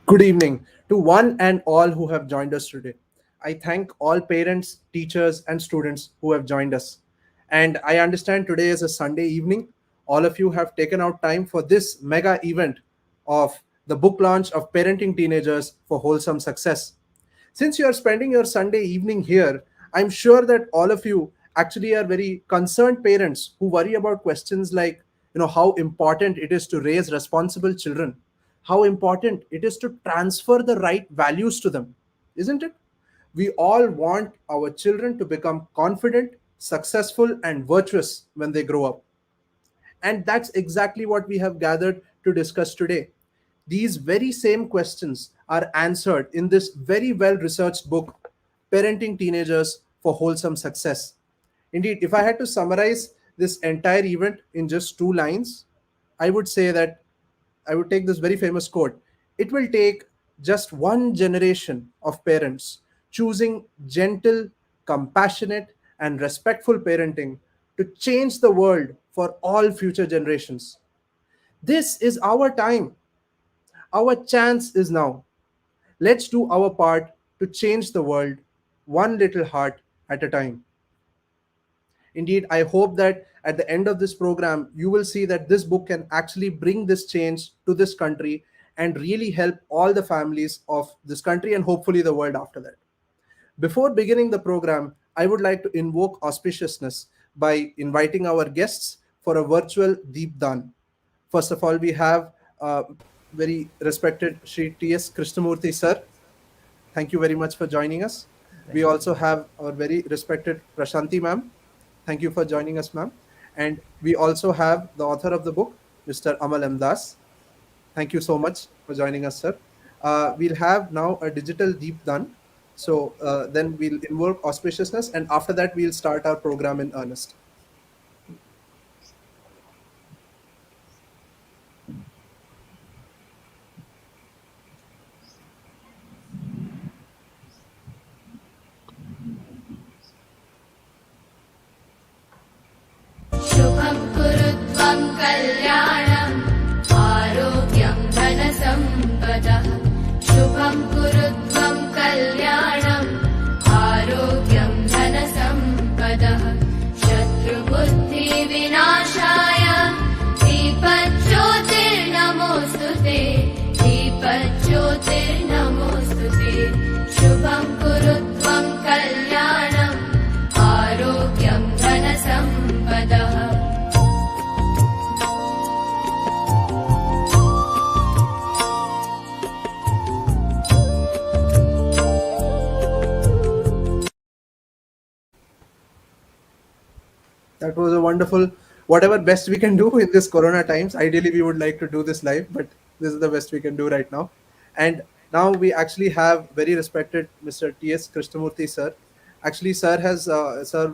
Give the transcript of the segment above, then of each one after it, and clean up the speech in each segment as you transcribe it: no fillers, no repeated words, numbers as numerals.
Good evening to one and all who have joined us today. I thank all parents, teachers, and students who have joined us. And I understand today is a Sunday evening. All of you have taken out time for this mega event of the book launch of Parenting Teenagers for Wholesome Success. Since you are spending your Sunday evening here, I'm sure that all of you actually are very concerned parents who worry about questions like, how important it is to raise responsible children, how important it is to transfer the right values to them, isn't it? We all want our children to become confident, successful, and virtuous when they grow up. And that's exactly what we have gathered to discuss today. These very same questions are answered in this very well researched book, Parenting Teenagers for Wholesome Success. Indeed, if I had to summarize this entire event in just two lines, I would say that I would take this very famous quote. It will take just one generation of parents choosing gentle, compassionate, and respectful parenting to change the world for all future generations. This is our time. Our chance is now. Let's do our part to change the world one little heart at a time. Indeed, I hope that at the end of this program, you will see that this book can actually bring this change to this country and really help all the families of this country and hopefully the world after that. Before beginning the program, I would like to invoke auspiciousness by inviting our guests for a virtual Deep Dan. First of all, we have very respected Shri TS Krishnamurthy sir. Thank you very much for joining us. We Thank also you. have our very respected Prashanti ma'am. Thank you for joining us, ma'am. And we also have the author of the book, Mr. Amal Amdas. Thank you so much for joining us, sir. We'll have now a digital deep done. So then we'll invoke auspiciousness, and after that, we'll start our program in earnest. शुभं कुरु त्वं कल्याणम् आरोग्यं धनसम्पदः शुभं कुरु त्वं कल्याणम् आरोग्यं धनसम्पदः शत्रुबुद्धिविनाशाय दीपज्योतिर्नमोऽस्तु ते दीपज्योतिर्नमोऽस्तु ते शुभं कुरु त्वं कल्याणम् आरोग्यं धनसम्पदः That was a wonderful, whatever best we can do in this Corona times. Ideally, we would like to do this live, but this is the best we can do right now. And now we actually have very respected Mr. TS Krishnamurthy sir. Actually, sir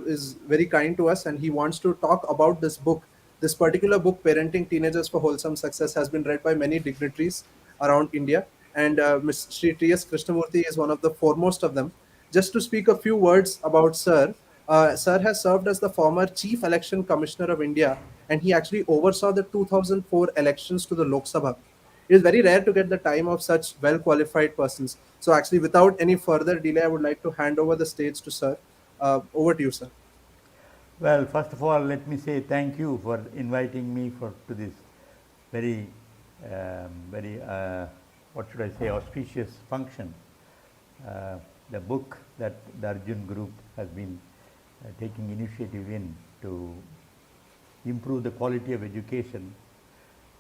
is very kind to us, and he wants to talk about this book. This particular book, Parenting Teenagers for Wholesome Success, has been read by many dignitaries around India, and Mr. Shri T.S. Krishnamurthy is one of the foremost of them. Just to speak a few words about Sir, Sir has served as the former Chief Election Commissioner of India, and he actually oversaw the 2004 elections to the Lok Sabha. It is very rare to get the time of such well qualified persons. So, actually, without any further delay, I would like to hand over the stage to Sir. Over to you, Sir. Well, first of all, let me say thank you for inviting me to this very, what should I say, auspicious function. The book that the Arjun Group has been taking initiative in to improve the quality of education.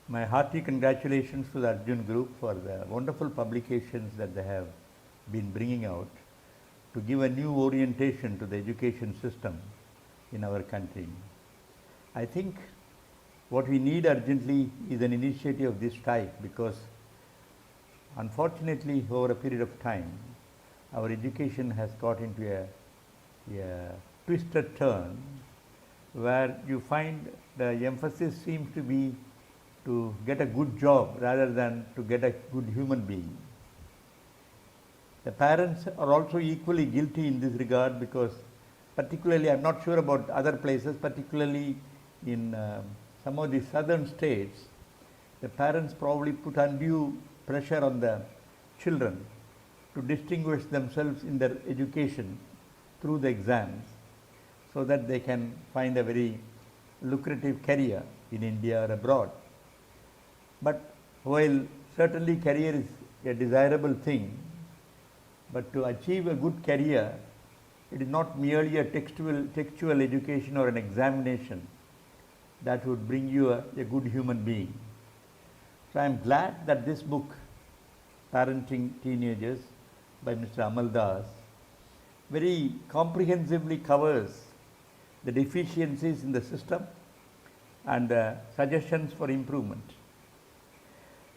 My hearty congratulations to the Arjun Group for the wonderful publications that they have been bringing out to give a new orientation to the education system in our country. I think what we need urgently is an initiative of this type, because unfortunately over a period of time our education has got into a twisted turn where you find the emphasis seems to be to get a good job rather than to get a good human being. The parents are also equally guilty in this regard, because particularly, I am not sure about other places, particularly in some of the southern states, the parents probably put undue pressure on the children to distinguish themselves in their education through the exams so that they can find a very lucrative career in India or abroad. But while certainly career is a desirable thing, but to achieve a good career, it is not merely a textual education or an examination that would bring you a good human being. So I am glad that this book, Parenting Teenagers by Mr. Amal Das, very comprehensively covers the deficiencies in the system and suggestions for improvement.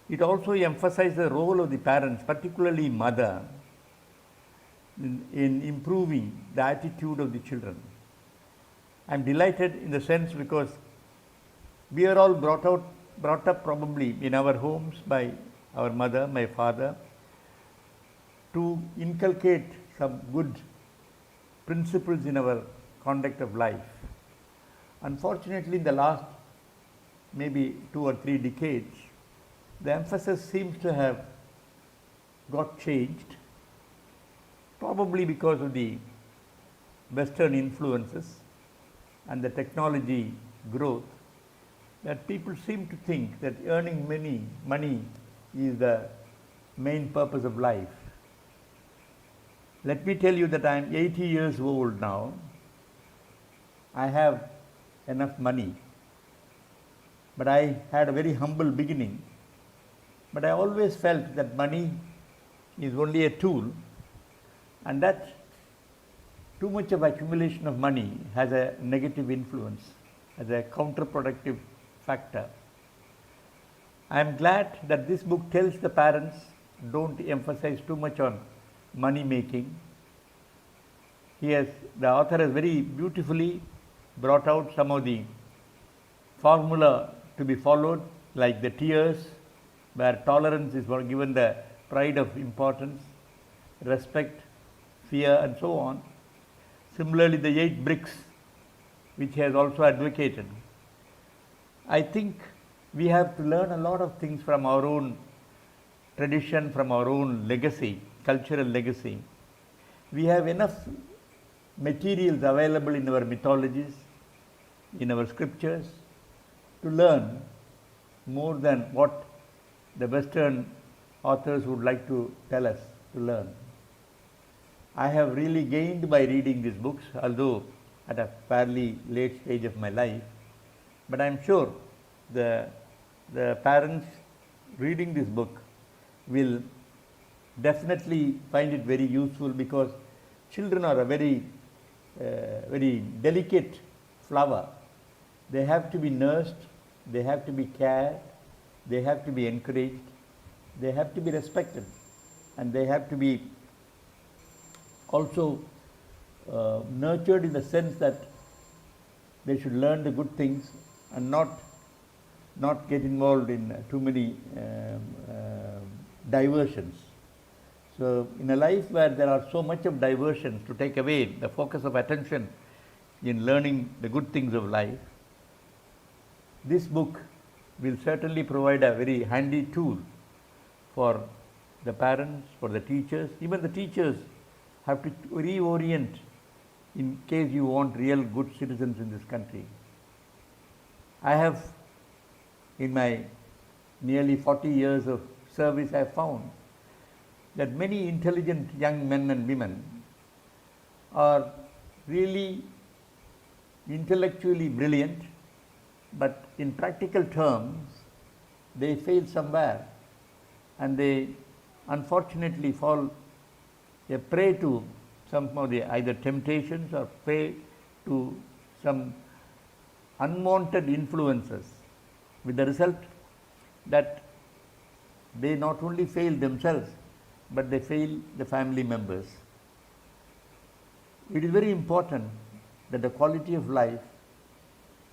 It also emphasizes the role of the parents, particularly mother, in improving the attitude of the children. I am delighted in the sense because we are all brought up probably in our homes by our mother, my father, to inculcate some good principles in our conduct of life. Unfortunately, in the last maybe 2 or 3 decades, the emphasis seems to have got changed, probably because of the Western influences and the technology growth, that people seem to think that earning money is the main purpose of life. Let me tell you that I am 80 years old now. I have enough money, but I had a very humble beginning. But I always felt that money is only a tool, and that too much of accumulation of money has a negative influence, as a counterproductive factor. I am glad that this book tells the parents don't emphasize too much on money making. The author has very beautifully brought out some of the formula to be followed, like the tiers, where tolerance is given the pride of importance, respect, fear, and so on. Similarly, the 8 bricks, which he has also advocated. I think we have to learn a lot of things from our own tradition, from our own legacy, cultural legacy. We have enough materials available in our mythologies, in our scriptures, to learn more than what the Western authors would like to tell us to learn. I have really gained by reading these books, although at a fairly late stage of my life. But I am sure the parents reading this book will definitely find it very useful, because children are a very delicate flower. They have to be nursed, they have to be cared, they have to be encouraged, they have to be respected, and they have to be also nurtured in the sense that they should learn the good things and not get involved in too many diversions. So in a life where there are so much of diversions to take away the focus of attention in learning the good things of life, this book will certainly provide a very handy tool for the parents, for the teachers. Even the teachers have to reorient in case you want real good citizens in this country. I have, in my nearly 40 years of service, I have found that many intelligent young men and women are really intellectually brilliant, but in practical terms they fail somewhere, and they unfortunately fall a prey to some of the either temptations or prey to some unwanted influences, with the result that they not only fail themselves, but they fail the family members. It is very important that the quality of life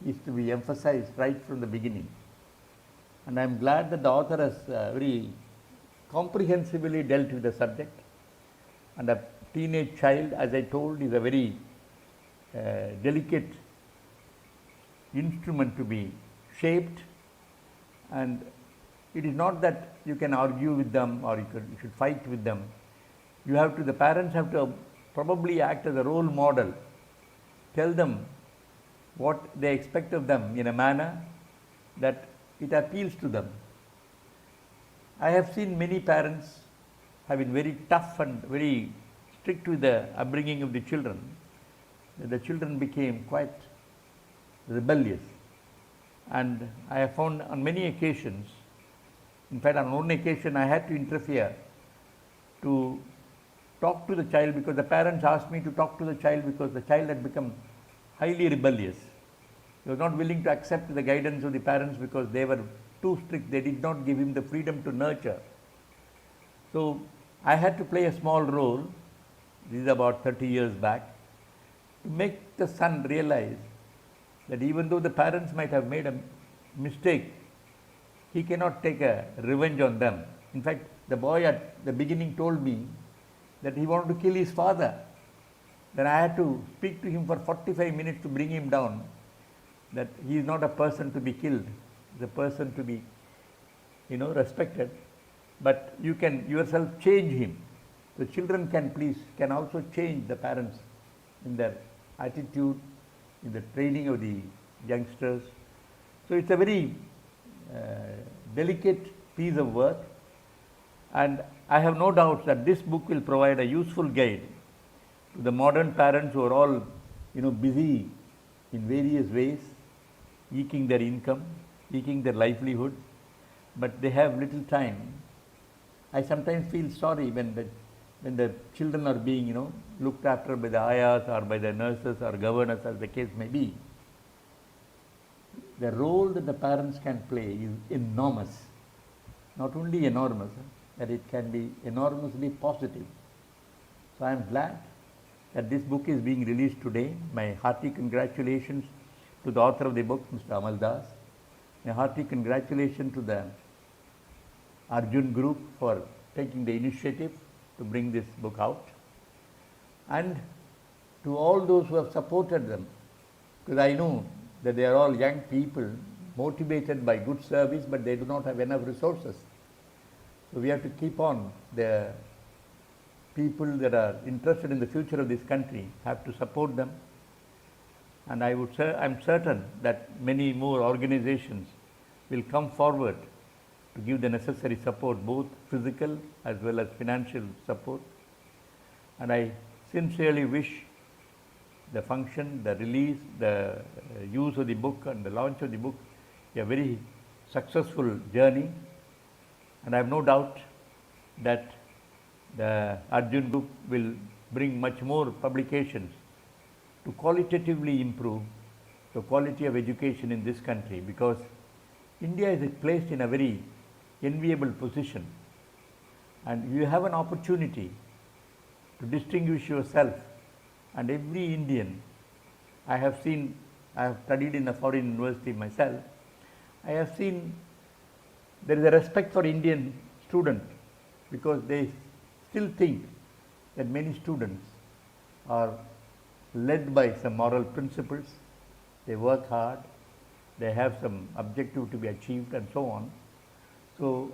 is to be emphasized right from the beginning. And I am glad that the author has very comprehensively dealt with the subject. And a teenage child, as I told, is a very delicate instrument to be shaped, and It is not that you can argue with them or you should fight with them. The parents have to probably act as a role model, tell them what they expect of them in a manner that it appeals to them. I have seen many parents have been very tough and very strict with the upbringing of the children. The children became quite rebellious. And I have found on many occasions, in fact, on one occasion, I had to interfere to talk to the child because the parents asked me to talk to the child because the child had become highly rebellious. He was not willing to accept the guidance of the parents because they were too strict. They did not give him the freedom to nurture. So I had to play a small role, this is about 30 years back, to make the son realize that even though the parents might have made a mistake, he cannot take a revenge on them. In fact, the boy at the beginning told me that he wanted to kill his father. Then I had to speak to him for 45 minutes to bring him down, that he is not a person to be killed, he is a person to be, respected. But you can yourself change him. The children can also change the parents in their attitude, in the training of the youngsters. So it's a very delicate piece of work, and I have no doubt that this book will provide a useful guide to the modern parents who are all busy in various ways, eking their income, eking their livelihood, but they have little time. I sometimes feel sorry when the children are being looked after by the ayahs or by the nurses or governors, as the case may be. The role that the parents can play is enormous. Not only enormous, that it can be enormously positive. So I am glad that this book is being released today. My hearty congratulations to the author of the book, Mr. Amal Das. My hearty congratulations to the Arjun group for taking the initiative to bring this book out, and to all those who have supported them, because I know that they are all young people motivated by good service, but they do not have enough resources. So we have to keep on. The people that are interested in the future of this country have to support them, and I'm certain that many more organizations will come forward to give the necessary support, both physical as well as financial support. And I sincerely wish the function, the release, the use of the book and the launch of the book a very successful journey. And I have no doubt that the Arjun group will bring much more publications to qualitatively improve the quality of education in this country, because India is placed in a very enviable position, and you have an opportunity to distinguish yourself. And every Indian, I have studied in a foreign university myself, I have seen there is a respect for Indian students, because they still think that many students are led by some moral principles, they work hard, they have some objective to be achieved and so on. So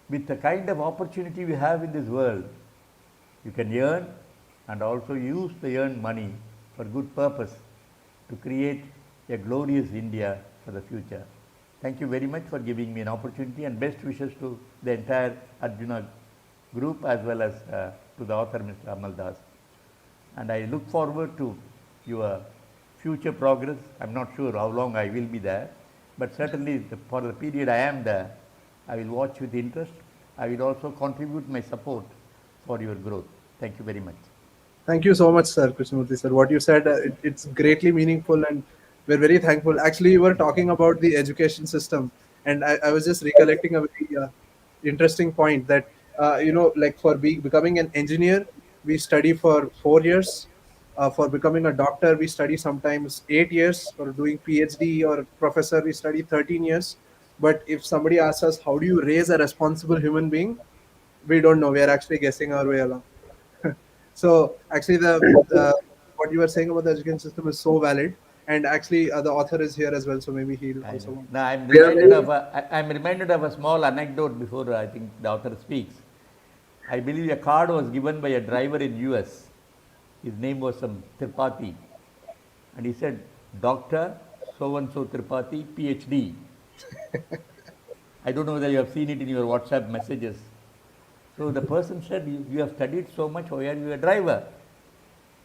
with the kind of opportunity we have in this world, you can earn and also use the earned money for good purpose to create a glorious India for the future. Thank you very much for giving me an opportunity, and best wishes to the entire Arjuna group as well as to the author, Mr. Amal Das. And I look forward to your future progress. I'm not sure how long I will be there, but certainly for the period I am there, I will watch with interest. I will also contribute my support for your growth. Thank you very much. Thank you so much, sir, Krishnamurthy sir. What you said, it's greatly meaningful, and we're very thankful. Actually, you were talking about the education system, and I was just recollecting a very interesting point that like for becoming an engineer, we study for 4 years. For becoming a doctor, we study sometimes 8 years. For doing PhD or professor, we study 13 years. But if somebody asks us, how do you raise a responsible human being? We don't know. We are actually guessing our way along. So actually, the what you were saying about the education system is so valid. And actually, the author is here as well, so maybe he'll I also know. want. Now I'm We are reminded very of I'm reminded of a small anecdote before I think the author speaks. I believe a card was given by a driver in US. His name was some Tripathi, and he said, "Doctor so and so Tripathi, PhD." I don't know whether you have seen it in your WhatsApp messages. So the person said, you have studied so much, why are you a driver?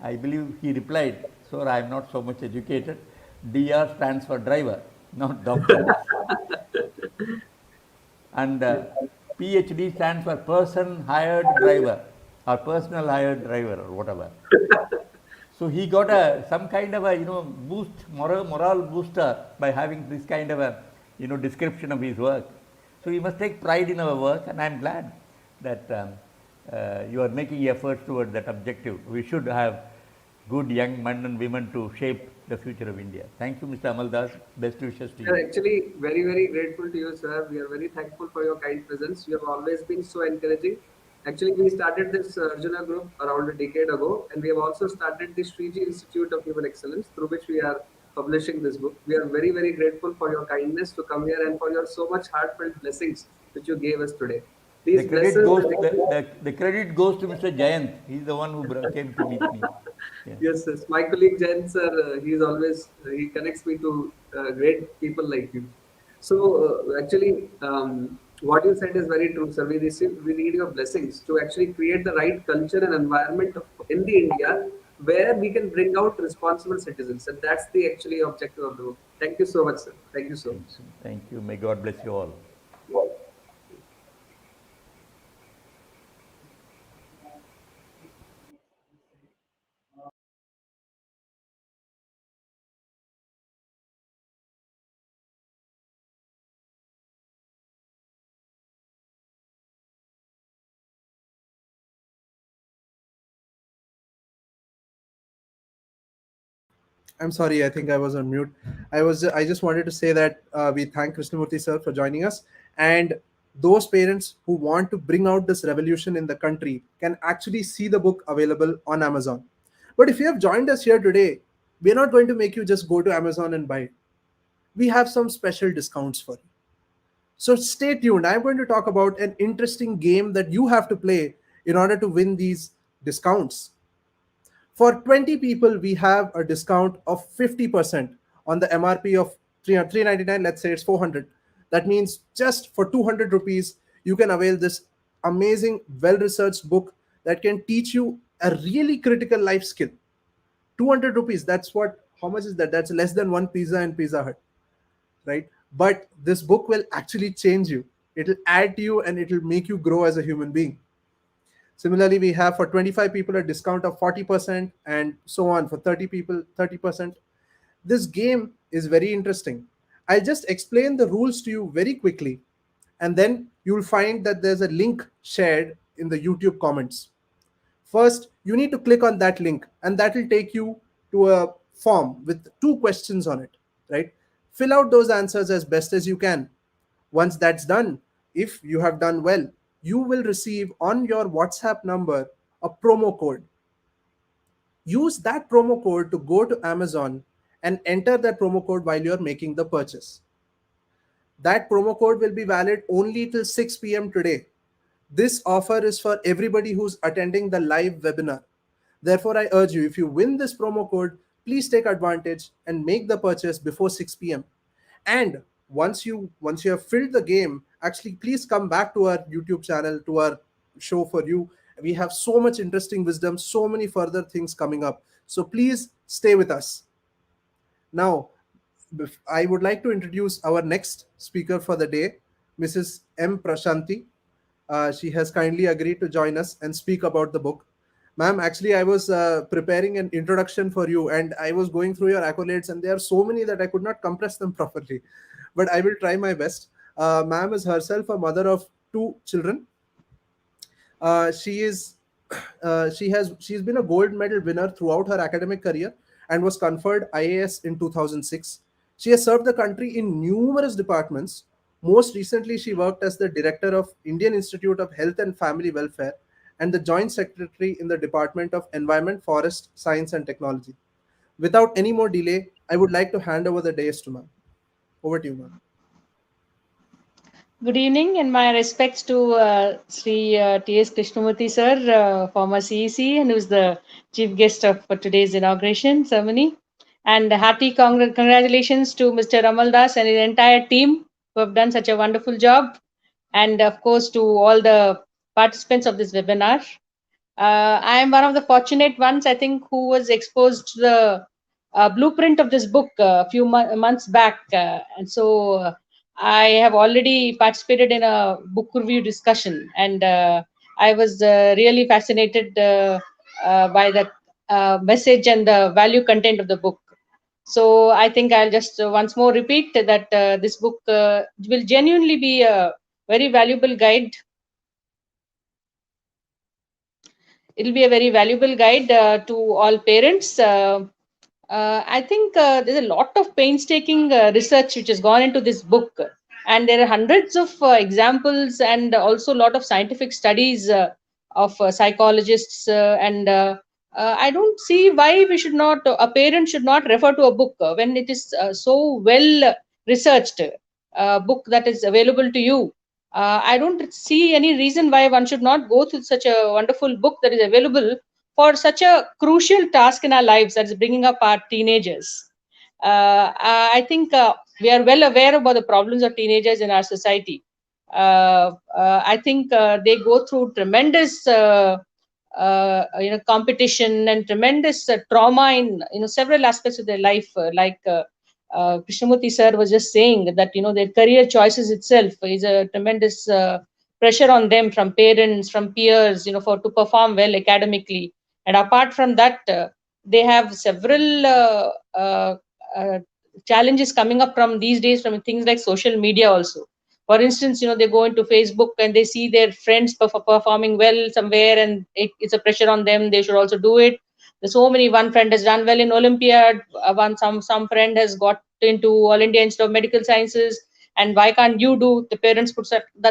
I believe he replied, Sir, I am not so much educated. DR stands for driver, not doctor. And PhD stands for person hired driver or personal hired driver or whatever. So he got some kind of a boost, moral booster by having this kind of a description of his work. So we must take pride in our work, and I am glad that you are making efforts towards that objective. We should have good young men and women to shape the future of India. Thank you, Mr. Amaldas. Best wishes to We are you. actually very, very grateful to you, sir. We are very thankful for your kind presence. You have always been so encouraging. Actually, we started this Arjuna group around a decade ago, and we have also started the Sriji Institute of Human Excellence, through which we are publishing this book. We are very, very grateful for your kindness to come here and for your so much heartfelt blessings which you gave us today. The Please bless credit us. goes the credit goes to Mr. Jayant. He's the one who came to meet me. Yeah. Yes, yes. My colleague Jen, sir, he's always he connects me to great people like you. So actually, what you said is very true, sir. We need your blessings to actually create the right culture and environment in the India where we can bring out responsible citizens, and that's the actually objective of the book. Thank you so much, sir. Thank you so Thank much. you. Thank you. May God bless you all. I'm sorry, I think I was on mute. I just wanted to say that we thank Krishnamurthy sir for joining us, and those parents who want to bring out this revolution in the country can actually see the book available on Amazon. But if you have joined us here today, we're not going to make you just go to Amazon and buy it. We have some special discounts for you. So stay tuned. I'm going to talk about an interesting game that you have to play in order to win these discounts. For 20 people, we have a discount of 50% on the MRP of 399. Let's say it's 400. That means just for 200 rupees, you can avail this amazing, well researched book that can teach you a really critical life skill. 200 rupees, that's what, how much is that? That's less than one pizza in Pizza Hut, right? But this book will actually change you. It'll add to you and it'll make you grow as a human being. Similarly, we have for 25 people a discount of 40% and so on for 30 people, 30%. This game is very interesting. I'll just explain the rules to you very quickly, and then you'll find that there's a link shared in the YouTube comments. First, you need to click on that link, and that will take you to a form with two questions on it, right? Fill out those answers as best as you can. Once that's done, if you have done well, you will receive on your WhatsApp number a promo code. Use that promo code to go to Amazon and enter that promo code while you're making the purchase. That promo code will be valid only till 6 p.m. today. This offer is for everybody who's attending the live webinar. Therefore, I urge you, if you win this promo code, please take advantage and make the purchase before 6 p.m. And once you have filled the game, actually please come back to our YouTube channel, to our show for you. We have so much interesting wisdom, so many further things coming up. So please stay with us. Now, I would like to introduce our next speaker for the day, Mrs. M. Prashanti. She has kindly agreed to join us and speak about the book. Ma'am, actually, I was preparing an introduction for you and I was going through your accolades, and there are so many that I could not compress them properly. But I will try my best. Ma'am is herself a mother of two children. She is she's been a gold medal winner throughout her academic career and was conferred IAS in 2006. She has served the country in numerous departments. Most recently, she worked as the director of Indian Institute of Health and Family Welfare and the joint secretary in the Department of Environment, Forest, Science and Technology. Without any more delay, I would like to hand over the days to ma'am. Over to you, ma'am. Good evening, and my respects to Shri TS Krishnamurthy sir, former CEC, and who's the chief guest of for today's inauguration ceremony. And hearty congratulations to Mr. Ramal Das and his entire team who have done such a wonderful job. And of course, to all the participants of this webinar. I am one of the fortunate ones, I think, who was exposed to the blueprint of this book a few months back. And so I have already participated in a book review discussion, and I was really fascinated by the message and the value content of the book. So I think I'll just once more repeat that this book will genuinely be a very valuable guide. It'll be a very valuable guide to all parents. I think there's a lot of painstaking research which has gone into this book, and there are hundreds of examples and also a lot of scientific studies of psychologists. I don't see why we should not, a parent should not refer to a book when it is so well researched book that is available to you. I don't see any reason why one should not go through such a wonderful book that is available for such a crucial task in our lives, that is bringing up our teenagers. I think we are well aware about the problems of teenagers in our society. I think they go through tremendous competition and tremendous trauma in several aspects of their life, Krishnamurthy sir was just saying that their career choices itself is a tremendous pressure on them from parents, from peers, for to perform well academically. And apart from that, they have several uh, challenges coming up from these days from things like social media also. For instance, they go into Facebook and they see their friends performing well somewhere, and it's a pressure on them. They should also do it. There's so many. One friend has done well in Olympiad. One some friend has got into All India Institute of Medical Sciences, and why can't you do? The parents put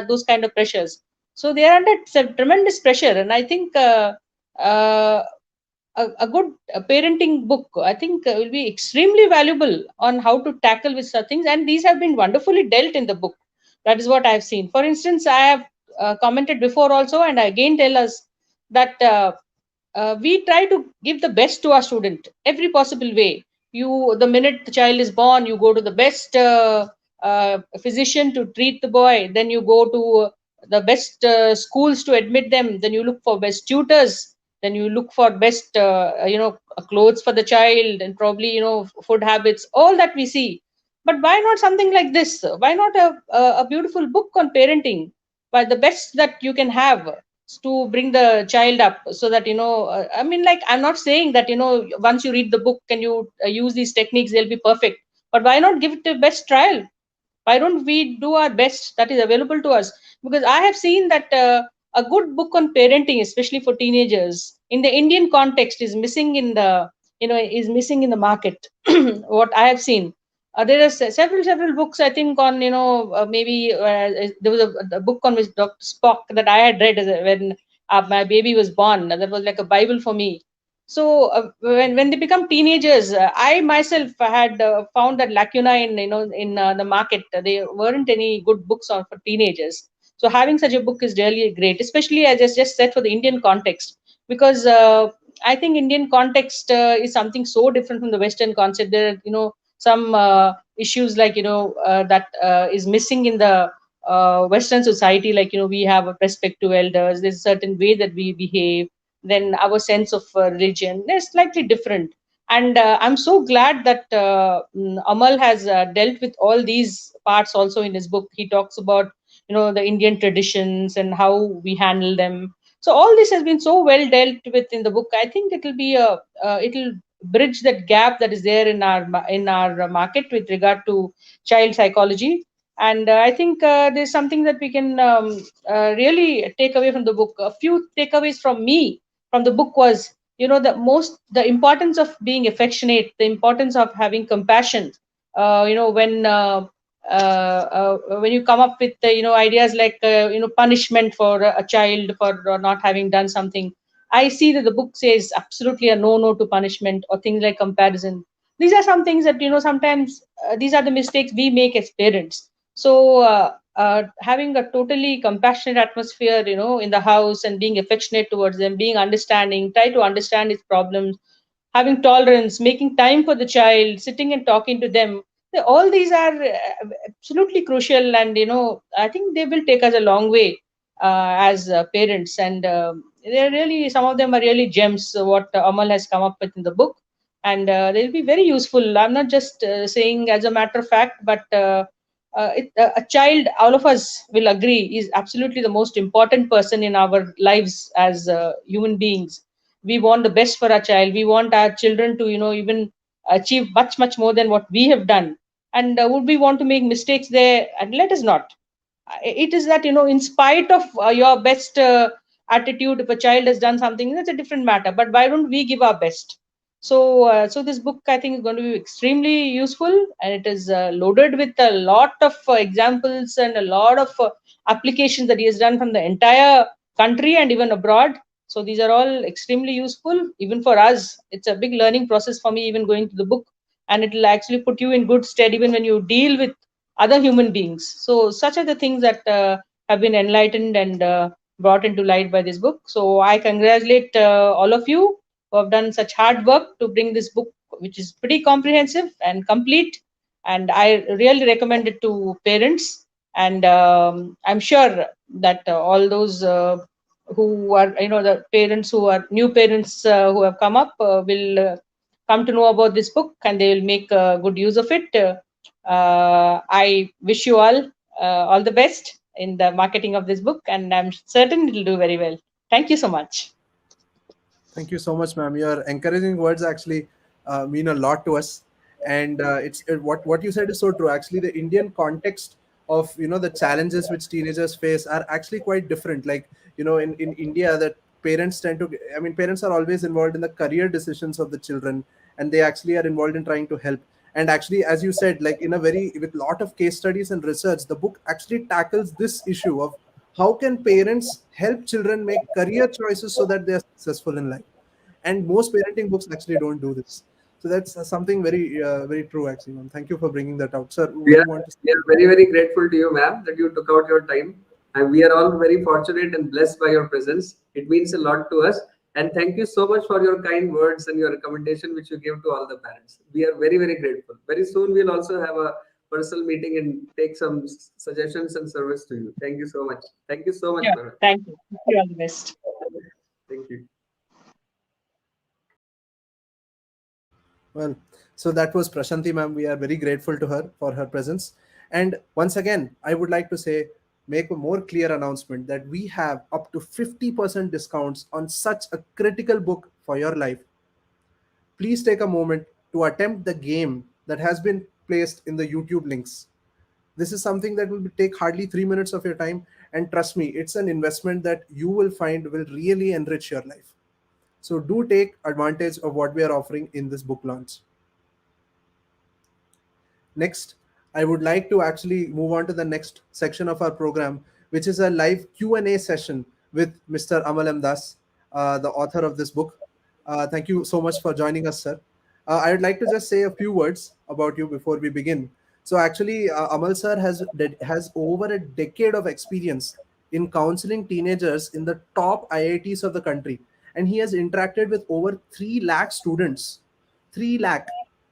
those kind of pressures. So they are under tremendous pressure, and I think uh, a good parenting book, I think, will be extremely valuable on how to tackle with such things. And these have been wonderfully dealt in the book. That is what I have seen. For instance, I have commented before also, and I again tell us that we try to give the best to our student every possible way. The minute the child is born, you go to the best physician to treat the boy. Then you go to the best schools to admit them. Then you look for best tutors. Then you look for best clothes for the child, and probably food habits, all that we see. But why not something like this? Why not a beautiful book on parenting, by the best that you can have to bring the child up, so that I mean, like, I'm not saying that once you read the book and you use these techniques, they'll be perfect. But why not give it a best trial? Why don't we do our best that is available to us? Because I have seen that a good book on parenting, especially for teenagers in the Indian context, is missing in the market. What I have seen, there are several books, I think, on maybe there was a book on which Dr. Spock that I had read when my baby was born. That was like a bible for me. So when they become teenagers, I myself had found that lacuna in the market. There weren't any good books on for teenagers. So having such a book is really great, especially as I just said, for the Indian context, because I think Indian context is something so different from the Western concept. There are some issues like that is missing in the Western society, like we have a respect to elders. There's a certain way that we behave. Then our sense of religion, they're slightly different. And I'm so glad that Amal has dealt with all these parts also in his book. He talks about the Indian traditions and how we handle them. So all this has been so well dealt with in the book. I think it'll bridge that gap that is there in our market with regard to child psychology. And I think there's something that we can really take away from the book. A few takeaways from me from the book was, the importance of being affectionate, the importance of having compassion. When you come up with ideas like punishment for a child for not having done something, I see that the book says absolutely a no to punishment or things like comparison. these are some things that sometimes these are the mistakes we make as parents. So having a totally compassionate atmosphere in the house, and being affectionate towards them, being understanding, try to understand his problems, having tolerance, making time for the child, sitting and talking to them, all these are absolutely crucial. And I think they will take us a long way as parents. And they're really, some of them are really gems, what Amal has come up with in the book. And they'll be very useful. I'm not just saying as a matter of fact, but a child, all of us will agree, is absolutely the most important person in our lives as human beings. We want the best for our child. We want our children to even achieve much much more than what we have done. And would we want to make mistakes there? And let us not. It is that in spite of your best attitude, if a child has done something, that's a different matter. But why don't we give our best? So this book, I think, is going to be extremely useful, and it is loaded with a lot of examples and a lot of applications that he has done from the entire country and even abroad. So these are all extremely useful even for us. It's a big learning process for me, even going to the book, and it will actually put you in good stead even when you deal with other human beings. So such are the things that have been enlightened and brought into light by this book. So I congratulate all of you who have done such hard work to bring this book, which is pretty comprehensive and complete. And I really recommend it to parents. And I'm sure that all those who are, the parents who are new parents who have come up will come to know about this book, and they will make good use of it. I wish you all the best in the marketing of this book, and I'm certain it will do very well. Thank you so much. Thank you so much, ma'am. Your encouraging words actually mean a lot to us, and what you said is so true. Actually, the Indian context of the challenges which teenagers face are actually quite different. Like in India, that parents tend to. I mean, parents are always involved in the career decisions of the children, and they actually are involved in trying to help. And actually, as you said, like in a very with lot of case studies and research, the book actually tackles this issue of how can parents help children make career choices so that they are successful in life. And most parenting books actually don't do this. So that's something very true, actually, ma'am. Thank you for bringing that out, sir. We Would you are, want to say? we are very, very grateful to you, ma'am, that you took out your time. And we are all very fortunate and blessed by your presence. It means a lot to us. And thank you so much for your kind words and your recommendation, which you gave to all the parents. We are very, very grateful. Very soon, we'll also have a personal meeting and take some suggestions and service to you. Thank you so much. Thank you so much, Yeah, ma'am. thank you. Wish you all the best. Thank you. Well, so that was Prashanti, ma'am. We are very grateful to her for her presence. And once again, I would like to say, make a more clear announcement that we have up to 50% discounts on such a critical book for your life. Please take a moment to attempt the game that has been placed in the YouTube links. This is something that will take hardly 3 minutes of your time. And trust me, it's an investment that you will find will really enrich your life. So do take advantage of what we are offering in this book launch. Next, I would like to actually move on to the next section of our program, which is a live Q&A session with Mr. Amal M. Das, the author of this book. Thank you so much for joining us, sir. I would like to just say a few words about you before we begin. So actually, Amal sir has over a decade of experience in counseling teenagers in the top IITs of the country, and he has interacted with over 3 lakh students. 3 lakh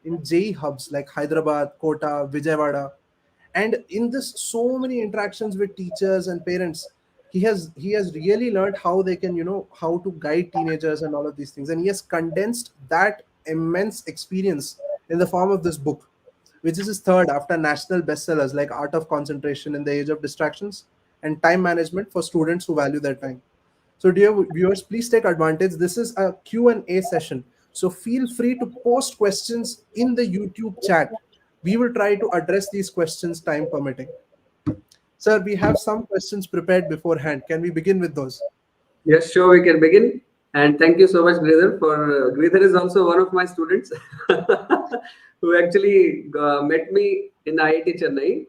in JEE hubs like Hyderabad, Kota, Vijayawada. And in this so many interactions with teachers and parents, he has really learned how they can, how to guide teenagers and all of these things. And he has condensed that immense experience in the form of this book, which is his third after national bestsellers like Art of Concentration in the Age of Distractions and Time Management for Students Who Value Their Time. So, dear viewers, please take advantage. This is a Q&A session. So, feel free to post questions in the YouTube chat. We will try to address these questions time permitting. Sir, we have some questions prepared beforehand. Can we begin with those? Yes, sure, we can begin. And thank you so much, Gridhar. Gridhar is also one of my students who actually met me in IIT Chennai,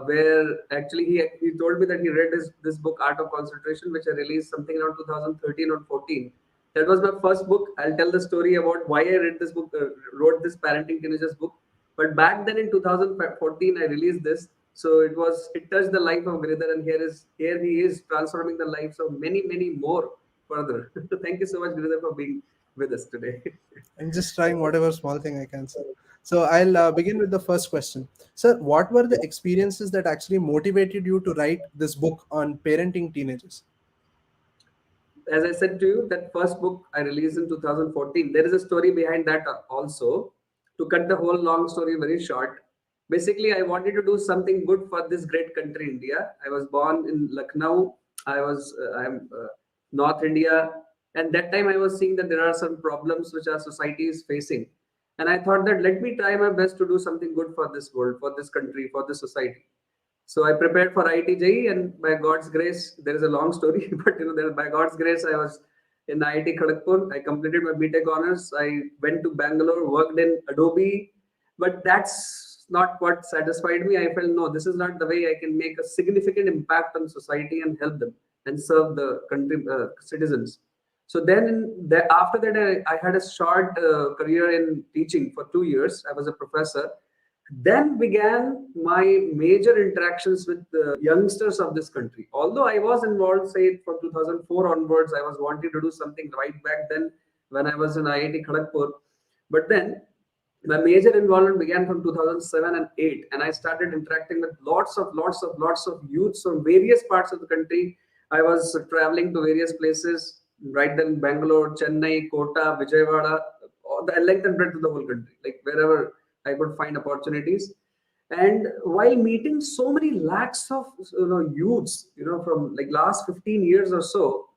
where actually he told me that he read this book, Art of Concentration, which I released something around 2013 or 14. That was my first book. I'll tell the story about why I read this book, wrote this parenting teenagers book. But back then in 2014, I released this. So it touched the life of Giridhar, and here he is transforming the lives of many, many more further. Thank you so much, Giridhar, for being with us today. I'm just trying whatever small thing I can, sir. So I'll begin with the first question. Sir, what were the experiences that actually motivated you to write this book on parenting teenagers? As I said to you, that first book I released in 2014, there is a story behind that also. To cut the whole long story very short, basically, I wanted to do something good for this great country, India. I was born in Lucknow. I'm North India, and that time I was seeing that there are some problems which our society is facing, and I thought that let me try my best to do something good for this world, for this country, for this society. So I prepared for IIT JEE, and by God's grace, there is a long story, but by God's grace, I was in IIT Kharagpur. I completed my BTech honors. I went to Bangalore, worked in Adobe, but that's not what satisfied me. I felt no, this is not the way I can make a significant impact on society and help them and serve the country citizens. So then, after that, I had a short career in teaching for 2 years. I was a professor. Then began my major interactions with the youngsters of this country. Although I was involved, say from 2004 onwards, I was wanting to do something right back then when I was in IIT Kharagpur. But then my major involvement began from 2007 and 8, and I started interacting with lots of youths from various parts of the country. I was traveling to various places right then, Bangalore, Chennai, Kota, Vijayawada, the length and breadth of the whole country, like wherever I could find opportunities. And while meeting so many lakhs of youths, from like last 15 years or so,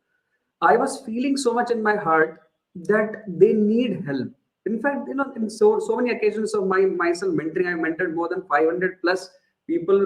I was feeling so much in my heart that they need help. In fact, in so many occasions of myself mentoring, I mentored more than 500 plus people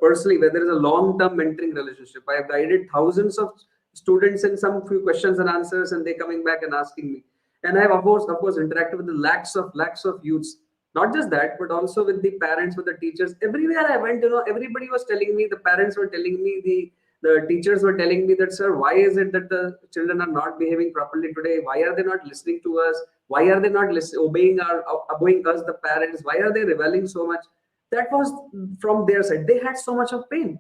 personally, where there is a long-term mentoring relationship. I have guided thousands of students in some few questions and answers, and they coming back and asking me. And I have of course interacted with the lakhs of youths. Not just that, but also with the parents, with the teachers. Everywhere I went, everybody was telling me, the parents were telling me, the teachers were telling me that, sir, why is it that the children are not behaving properly today? Why are they not listening to us? Why are they not obeying us, the parents? Why are they rebelling so much? That was from their side. They had so much of pain.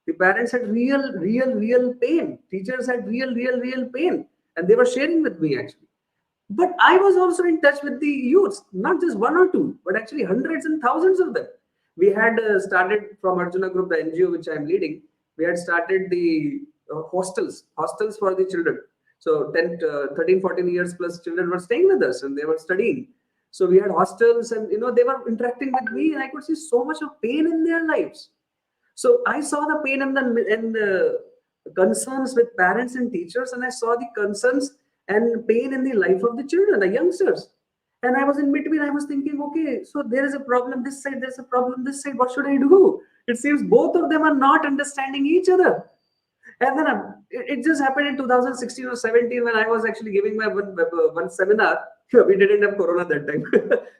The parents had real pain. Teachers had real pain. And they were sharing with me actually. But I was also in touch with the youths, not just one or two, but actually hundreds and thousands of them. We had started from Arjuna Group, the NGO which I'm leading. We had started the hostels for the children. So 13, 14 years plus children were staying with us and they were studying. So we had hostels, and they were interacting with me, and I could see so much of pain in their lives. So I saw the pain and the concerns with parents and teachers, and I saw the concerns and pain in the life of the children, the youngsters. And I was in between. I was thinking, okay, so there is a problem this side, there's a problem this side. What should I do? It seems both of them are not understanding each other. And then it just happened in 2016 or 17 when I was actually giving my one seminar. We didn't have Corona that time.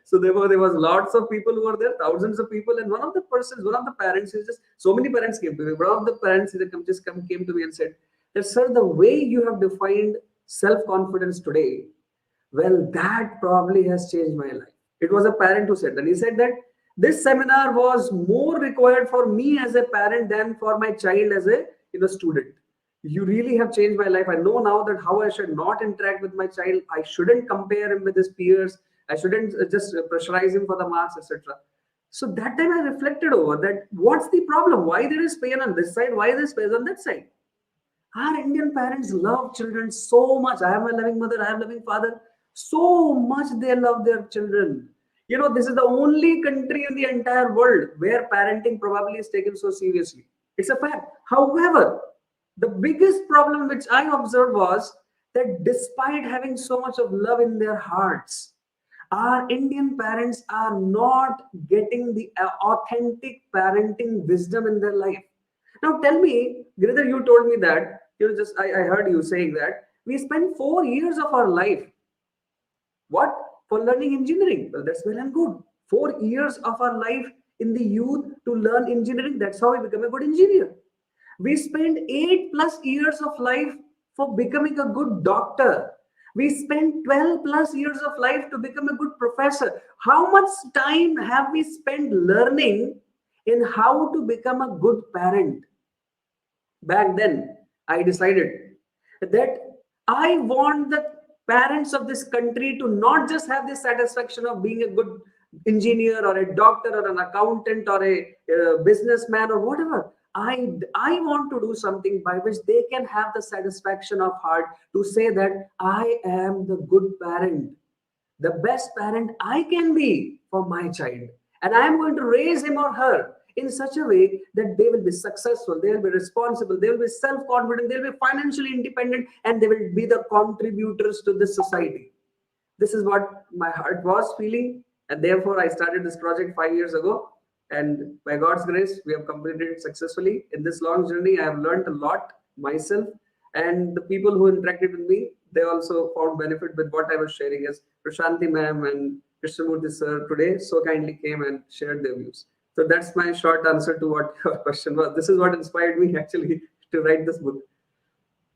So there was lots of people who were there, thousands of people. And one of the parents, is just so many parents came to me. One of the parents came to me and said that, sir, the way you have defined self-confidence today, well, that probably has changed my life. It was a parent who said that. He said that this seminar was more required for me as a parent than for my child as a student. You really have changed my life. I know now that how I should not interact with my child. I shouldn't compare him with his peers. I shouldn't just pressurize him for the marks, etc. So that time I reflected over that. What's the problem? Why there is pain on this side? Why there is pain on that side? Our Indian parents love children so much. I have a loving mother. I have a loving father. So much they love their children. This is the only country in the entire world where parenting probably is taken so seriously. It's a fact. However, the biggest problem which I observed was that despite having so much of love in their hearts, our Indian parents are not getting the authentic parenting wisdom in their life. Now tell me, Giridhar, you told me that, I heard you saying that we spent 4 years of our life, what? For learning engineering. Well, that's well and good. 4 years of our life in the youth to learn engineering. That's how we become a good engineer. We spend 8+ years of life for becoming a good doctor. We spend 12 plus years of life to become a good professor. How much time have we spent learning in how to become a good parent? Back then, I decided that I want the parents of this country to not just have the satisfaction of being a good engineer or a doctor or an accountant or a businessman or whatever. I want to do something by which they can have the satisfaction of heart to say that I am the good parent, the best parent I can be for my child. And I am going to raise him or her in such a way that they will be successful, they will be responsible, they will be self confident, they will be financially independent, and they will be the contributors to this society. This is what my heart was feeling, and therefore I started this project 5 years ago. And by God's grace, we have completed it successfully. In this long journey, I have learned a lot myself, and the people who interacted with me, they also found benefit with what I was sharing. As Prashanti ma'am and Krishnamurthy sir today so kindly came and shared their views. So that's my short answer to what your question was. This is what inspired me actually to write this book.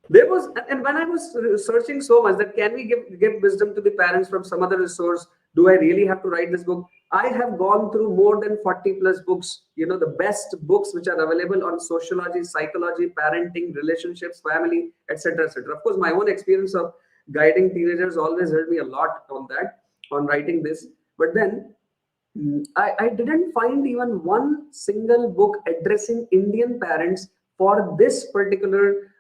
There was, and when I was searching so much that can we give wisdom to the parents from some other resource, do I really have to write this book? I have gone through more than 40 plus books, the best books which are available on sociology, psychology, parenting, relationships, family, etc., etc. Of course, my own experience of guiding teenagers always helped me a lot on that, on writing this. But then I didn't find even one single book addressing Indian parents for this particular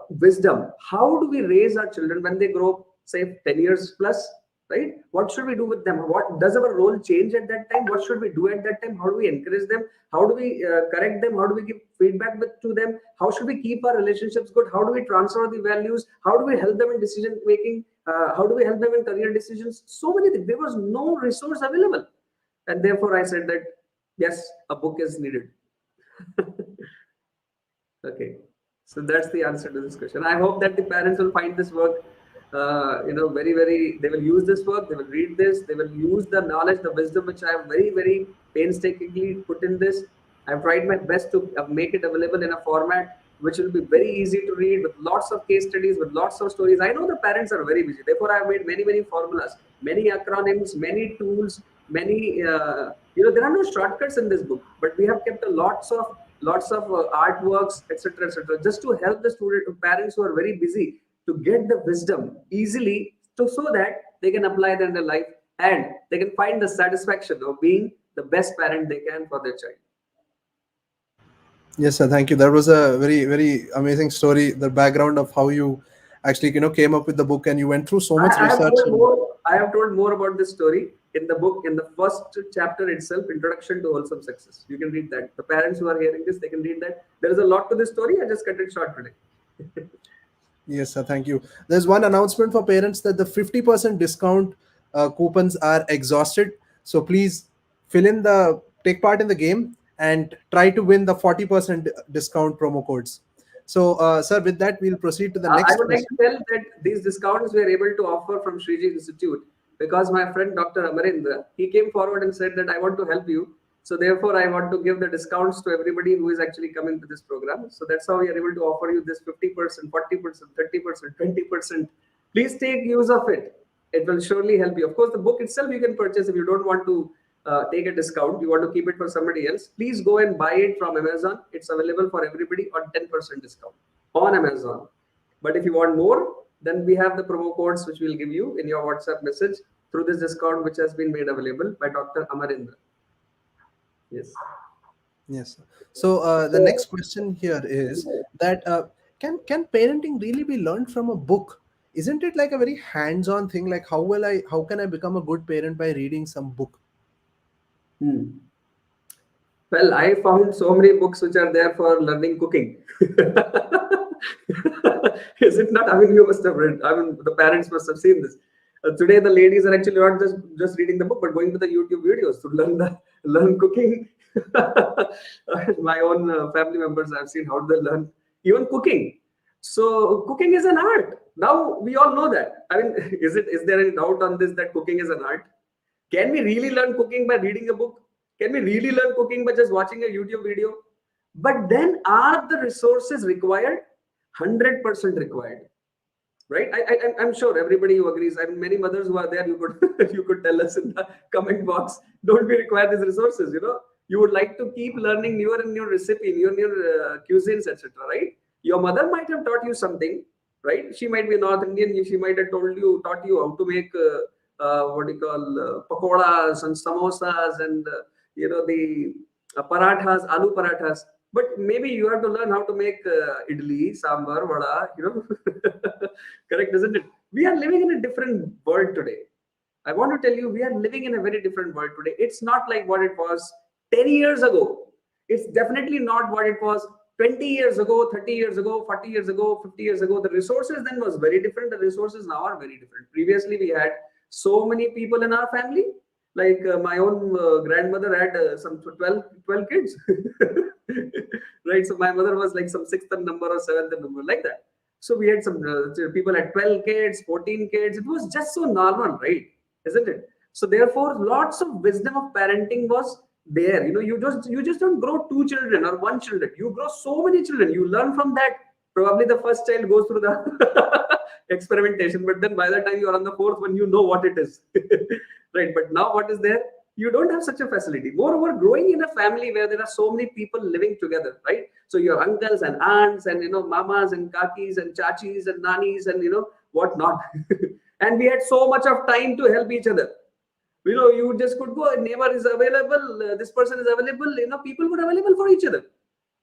wisdom. How do we raise our children when they grow, say, 10 years plus, right? What should we do with them? What does our role change at that time? What should we do at that time? How do we encourage them? How do we correct them? How do we give feedback to them? How should we keep our relationships good? How do we transfer the values? How do we help them in decision making? How do we help them in career decisions? So many things. There was no resource available. And therefore, I said that, yes, a book is needed. Okay. So that's the answer to this question. I hope that the parents will find this work, very, very, they will use this work, they will read this, they will use the knowledge, the wisdom which I have very, very painstakingly put in this. I've tried my best to make it available in a format which will be very easy to read with lots of case studies, with lots of stories. I know the parents are very busy. Therefore, I've made many, many formulas, many acronyms, many tools, many, there are no shortcuts in this book, but we have kept lots of artworks, etc., etc., just to help the parents who are very busy to get the wisdom easily, so that they can apply that in their life and they can find the satisfaction of being the best parent they can for their child. Yes, sir. Thank you. That was a very, very amazing story. The background of how you actually, came up with the book, and you went through so much I have research. told more. I have told more about this story in the book, in the first chapter itself, Introduction to Wholesome Success. You can read that. The parents who are hearing this, they can read that. There is a lot to this story. I just cut it short today. Yes, sir. Thank you. There's one announcement for parents that the 50% discount coupons are exhausted. So please take part in the game and try to win the 40% discount promo codes. So, sir, with that, we'll proceed to the I next would like question. to tell that these discounts we are able to offer from Shri Institute because my friend Dr. Amarendra, he came forward and said that I want to help you. So therefore, I want to give the discounts to everybody who is actually coming to this program. So that's how we are able to offer you this 50%, 40%, 30%, 20%. Please take use of it. It will surely help you. Of course, the book itself you can purchase if you don't want to take a discount. You want to keep it for somebody else. Please go and buy it from Amazon. It's available for everybody on 10% discount on Amazon. But if you want more, then we have the promo codes which we'll give you in your WhatsApp message through this discount which has been made available by Dr. Amarendra. Yes. Yes, sir. So, the next question here is that can parenting really be learned from a book? Isn't it like a very hands-on thing? Like, how can I become a good parent by reading some book? Hmm. Well, I found so many books which are there for learning cooking. Is it not? I mean, you must have read. I mean, the parents must have seen this. Today, the ladies are actually not just reading the book, but going to the YouTube videos to learn cooking. My own family members, I've seen how they learn even cooking. So, cooking is an art. Now we all know that. I mean, is there any doubt on this that cooking is an art? Can we really learn cooking by reading a book? Can we really learn cooking by just watching a YouTube video? But then are the resources required? 100% required. right? I'm sure everybody who agrees. I mean, many mothers who are there, you could you could tell us in the comment box. Don't we require these resources? You would like to keep learning newer and newer recipe, newer cuisines, etc. Right? Your mother might have taught you something, right? She might be North Indian. She might have taught you how to make what do you call pakoras and samosas and the parathas, aloo parathas. But maybe you have to learn how to make idli, sambar, vada. Correct, isn't it? We are living in a different world today. I want to tell you, we are living in a very different world today. It's not like what it was 10 years ago. It's definitely not what it was 20 years ago, 30 years ago, 40 years ago, 50 years ago. The resources then was very different. The resources now are very different. Previously, we had so many people in our family. Like my own grandmother had some 12 kids. Right. So my mother was like some sixth number or seventh number, like that. So we had some people had 12 kids, 14 kids. It was just so normal, right? Isn't it? So therefore, lots of wisdom of parenting was there. You just don't grow two children or one children. You grow so many children. You learn from that. Probably the first child goes through the experimentation, but then by the time you are on the fourth one, you know what it is. Right? But now what is there? You don't have such a facility. Moreover, growing in a family where there are so many people living together, right? So your uncles and aunts and mamas and kakis and chachis and nanis and what not. And we had so much of time to help each other. You just could go, a neighbor is available, this person is available, people were available for each other.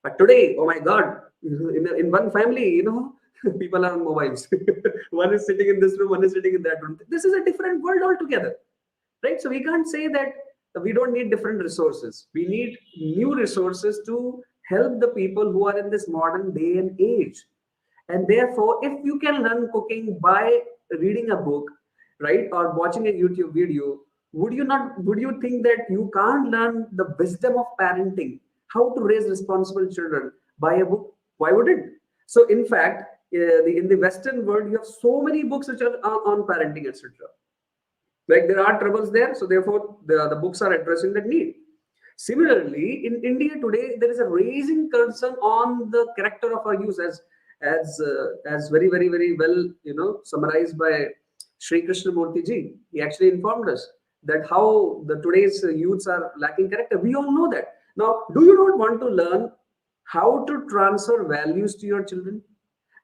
But today, oh my God, in one family, people are on mobiles. One is sitting in this room, one is sitting in that room. This is a different world altogether, right? So we can't say that we don't need different resources. We need new resources to help the people who are in this modern day and age. And therefore, if you can learn cooking by reading a book, right, or watching a YouTube video, would you think that you can't learn the wisdom of parenting, how to raise responsible children by a book? Why wouldn't? So in fact, in the Western world, you have so many books which are on parenting, etc. Like there are troubles there, so therefore the books are addressing that need. Similarly, in India today, there is a raising concern on the character of our youth, as very very very well summarized by Shri Krishnamurthy ji. He actually informed us that how the today's youths are lacking character. We all know that. Now, do you not want to learn how to transfer values to your children?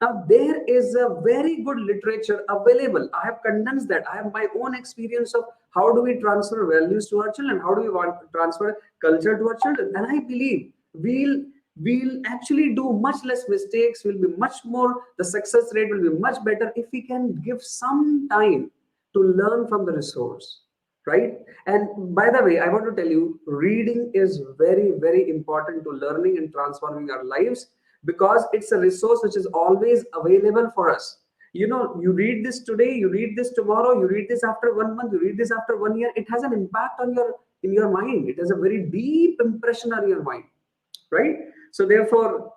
Now, there is a very good literature available. I have condensed that. I have my own experience of how do we transfer values to our children? How do we want to transfer culture to our children? And I believe we'll actually do much less mistakes. Will be much more, the success rate will be much better if we can give some time to learn from the resource. Right? And by the way, I want to tell you, reading is very, very important to learning and transforming our lives, because it's a resource which is always available for us. You read this today, you read this tomorrow, you read this after 1 month, you read this after 1 year. It has an impact on your mind. It has a very deep impression on your mind, right? So therefore,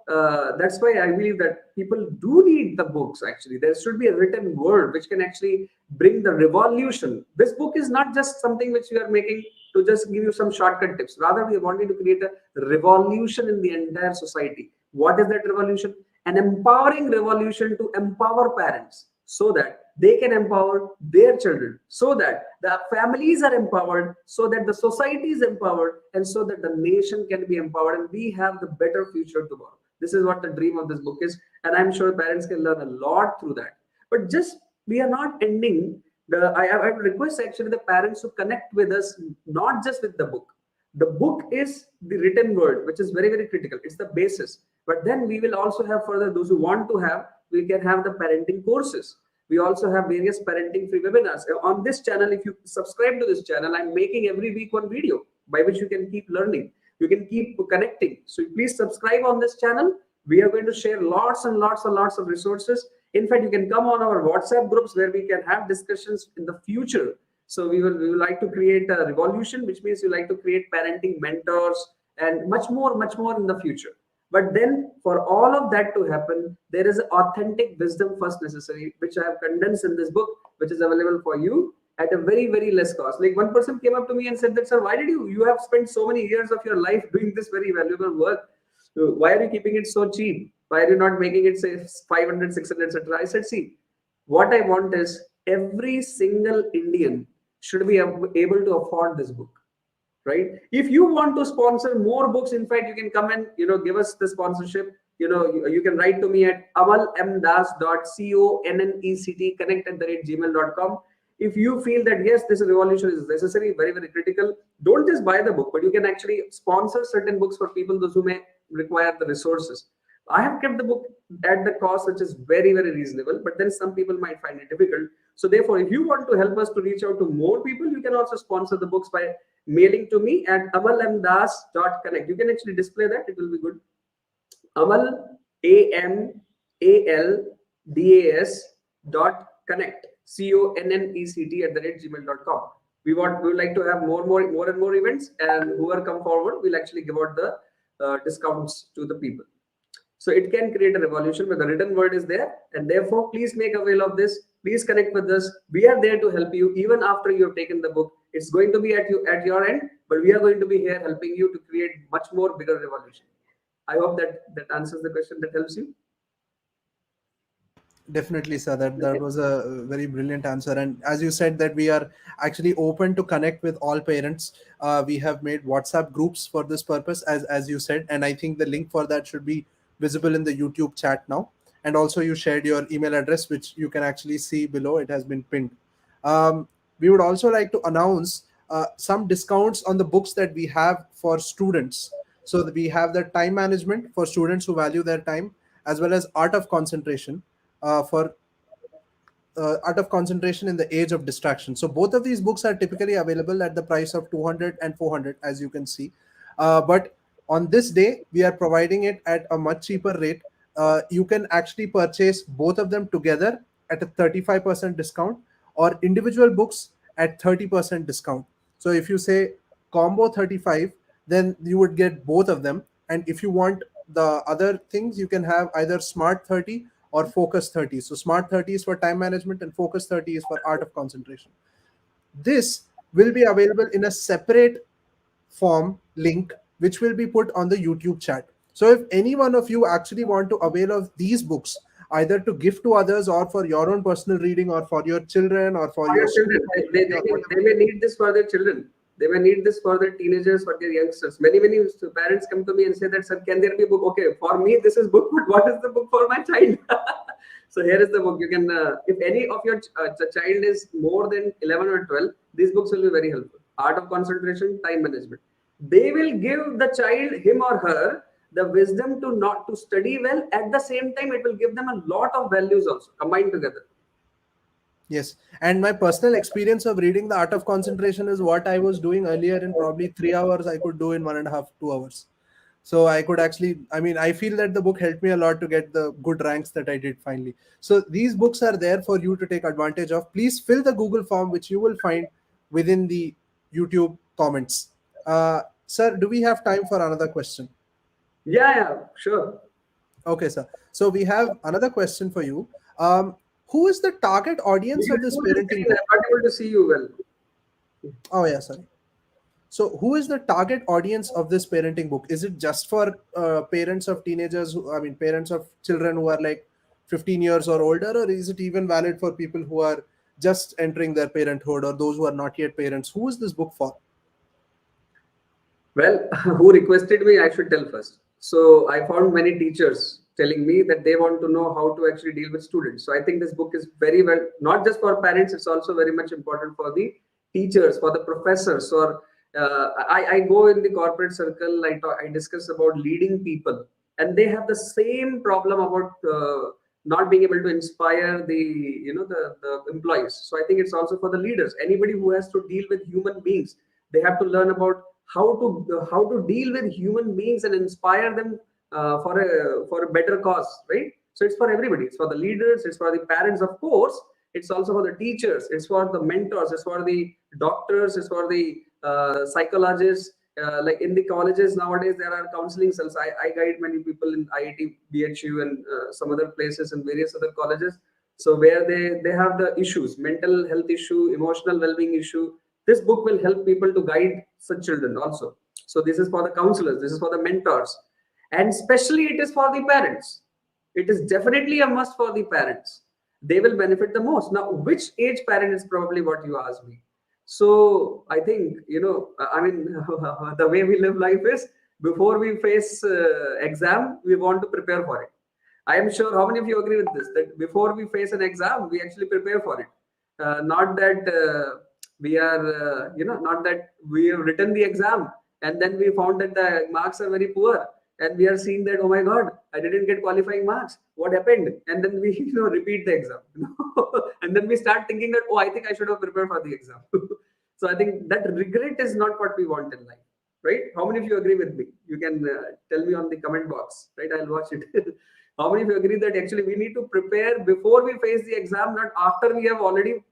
that's why I believe that people do need the books. Actually, there should be a written word which can actually bring the revolution. This book is not just something which we are making to just give you some shortcut tips. Rather, we are wanting to create a revolution in the entire society. What is that revolution? An empowering revolution to empower parents so that they can empower their children, so that the families are empowered, so that the society is empowered, and so that the nation can be empowered, and we have the better future tomorrow. This is what the dream of this book is, and I'm sure parents can learn a lot through that. But just we are not ending. I would request actually the parents to connect with us, not just with the book. The book is the written word, which is very, very critical. It's the basis. But then we will also have further, those who want to have, we can have the parenting courses. We also have various parenting free webinars. On this channel, if you subscribe to this channel, I'm making every week one video by which you can keep learning. You can keep connecting. So please subscribe on this channel. We are going to share lots and lots and lots of resources. In fact, you can come on our WhatsApp groups where we can have discussions in the future. So we will like to create a revolution, which means we like to create parenting mentors and much more in the future. But then for all of that to happen, there is authentic wisdom first necessary, which I have condensed in this book, which is available for you at a very, very less cost. Like one person came up to me and said that, sir, why did you have spent so many years of your life doing this very valuable work? Why are you keeping it so cheap? Why are you not making it say 500, 600, etc.? I said, see, What I want is every single Indian should be able to afford this book, right? If you want to sponsor more books, in fact, you can come and give us the sponsorship. You can write to me at amalmdas.connect@gmail.com. If you feel that yes, this revolution is necessary, very very critical, don't just buy the book, but you can actually sponsor certain books for people those who may require the resources. I have kept the book at the cost which is very very reasonable, but then some people might find it difficult. So therefore, if you want to help us to reach out to more people, you can also sponsor the books by mailing to me at amalmdas.connect. You can actually display that, it will be good. Amal, AMALDAS dot connect, CONNECT @gmail.com. We would like to have more and more events, and whoever come forward, we'll actually give out the discounts to the people. So it can create a revolution where the written word is there, and therefore please make avail of this. Please connect with us. We are there to help you even after you have taken the book. It's going to be at your end, but we are going to be here helping you to create much more bigger revolution. I hope that answers the question, that helps you. Definitely, sir. That Okay. was a very brilliant answer. And as you said, that we are actually open to connect with all parents. We have made WhatsApp groups for this purpose, as you said, and I think the link for that should be visible in the YouTube chat now. And also, you shared your email address, which you can actually see below. It has been pinned. We would also like to announce some discounts on the books that we have for students. So that we have the time management for students who value their time, as well as art of concentration for art of concentration in the age of distraction. So both of these books are typically available at the price of 200 and 400, as you can see. But on this day, we are providing it at a much cheaper rate. You can actually purchase both of them together at a 35% discount, or individual books at 30% discount. So if you say combo 35, then you would get both of them. And if you want the other things, you can have either smart 30 or focus 30. So smart 30 is for time management and focus 30 is for art of concentration. This will be available in a separate form link, which will be put on the YouTube chat. So if any one of you actually want to avail of these books, either to give to others or for your own personal reading, or for your children, or for For your your school, children, or they whatever. may need this for their children. They may need this for their teenagers, for their youngsters. Many parents come to me and say that, sir, can there be a book? Okay, for me this is book, but what is the book for my child? So here is the book. You can, if any of your child is more than 11 or 12, these books will be very helpful. Art of concentration, time management. They will give the child, him or her, the wisdom to not to study well. At the same time, it will give them a lot of values also combined together. Yes. And my personal experience of reading The Art of Concentration is what I was doing earlier in probably 3 hours, I could do in 1.5, 2 hours. So I could actually, I mean, I feel that the book helped me a lot to get the good ranks that I did finally. So these books are there for you to take advantage of. Please fill the Google form, which you will find within the YouTube comments. Sir, do we have time for another question? Yeah, sure. Okay, sir. So we have another question for you. Who is the target audience You of this remove the parenting screen. book? I'm not able to see you well. Oh, yeah, sorry. So, who is the target audience of this parenting book? Is it just for parents of teenagers, I mean, parents of children who are like 15 years or older, or is it even valid for people who are just entering their parenthood, or those who are not yet parents? Who is this book for? Well, who requested me, I should tell first. So I found many teachers telling me that they want to know how to actually deal with students. So I think this book is very well, not just for parents, it's also very much important for the teachers, for the professors. Or I go in the corporate circle, I discuss about leading people, and they have the same problem about not being able to inspire the employees. So I think it's also for the leaders. Anybody who has to deal with human beings, they have to learn about how to deal with human beings and inspire them for a better cause, right? So it's for everybody. It's for the leaders, it's for the parents, of course. It's also for the teachers, it's for the mentors, it's for the doctors, it's for the psychologists. Like in the colleges nowadays, there are counseling cells. I guide many people in IIT, BHU, and some other places and various other colleges. So where they have the issues, mental health issue, emotional well-being issue, this book will help people to guide such children also. So this is for the counselors, this is for the mentors, and especially it is for the parents. It is definitely a must for the parents. they will benefit the most. Now, which age parent is probably what you asked me. So I think, I mean, the way we live life is, before we face exam, we want to prepare for it. I am sure how many of you agree with this, that before we face an exam, we actually prepare for it. Not that we are, not that we have written the exam and then we found that the marks are very poor, and we are seeing that, oh my God, I didn't get qualifying marks. What happened? And then we, repeat the exam. And then we start thinking that, oh, I think I should have prepared for the exam. So I think that regret is not what we want in life, right? How many of you agree with me? You can tell me on the comment box, right? I'll watch it. How many of you agree that actually we need to prepare before we face the exam, not after we have already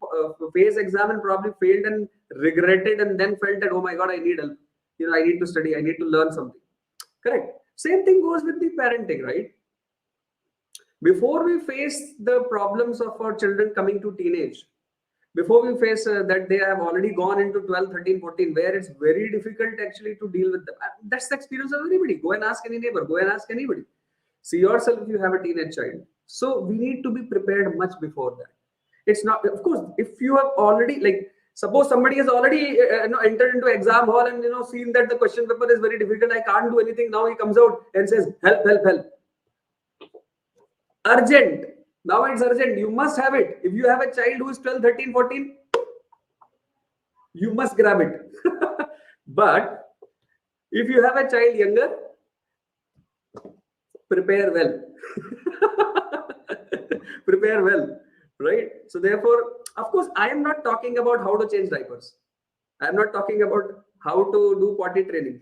faced exam and probably failed and regretted and then felt that, oh my God, I need help. I need to study, I need to learn something. Correct. Same thing goes with the parenting, right? Before we face the problems of our children coming to teenage, before we face that they have already gone into 12, 13, 14, where it's very difficult actually to deal with them. That's the experience of everybody. Go and ask any neighbor, go and ask anybody. See yourself if you have a teenage child. So we need to be prepared much before that. It's not, of course, if you have already, like, suppose somebody has already entered into exam hall and seen that the question paper is very difficult, I can't do anything. Now he comes out and says, help, help, help. Urgent. Now it's urgent. You must have it. If you have a child who is 12, 13, 14, you must grab it. But if you have a child younger, prepare well. Prepare well, right? So therefore, of course, I am not talking about how to change diapers. I am not talking about how to do potty training.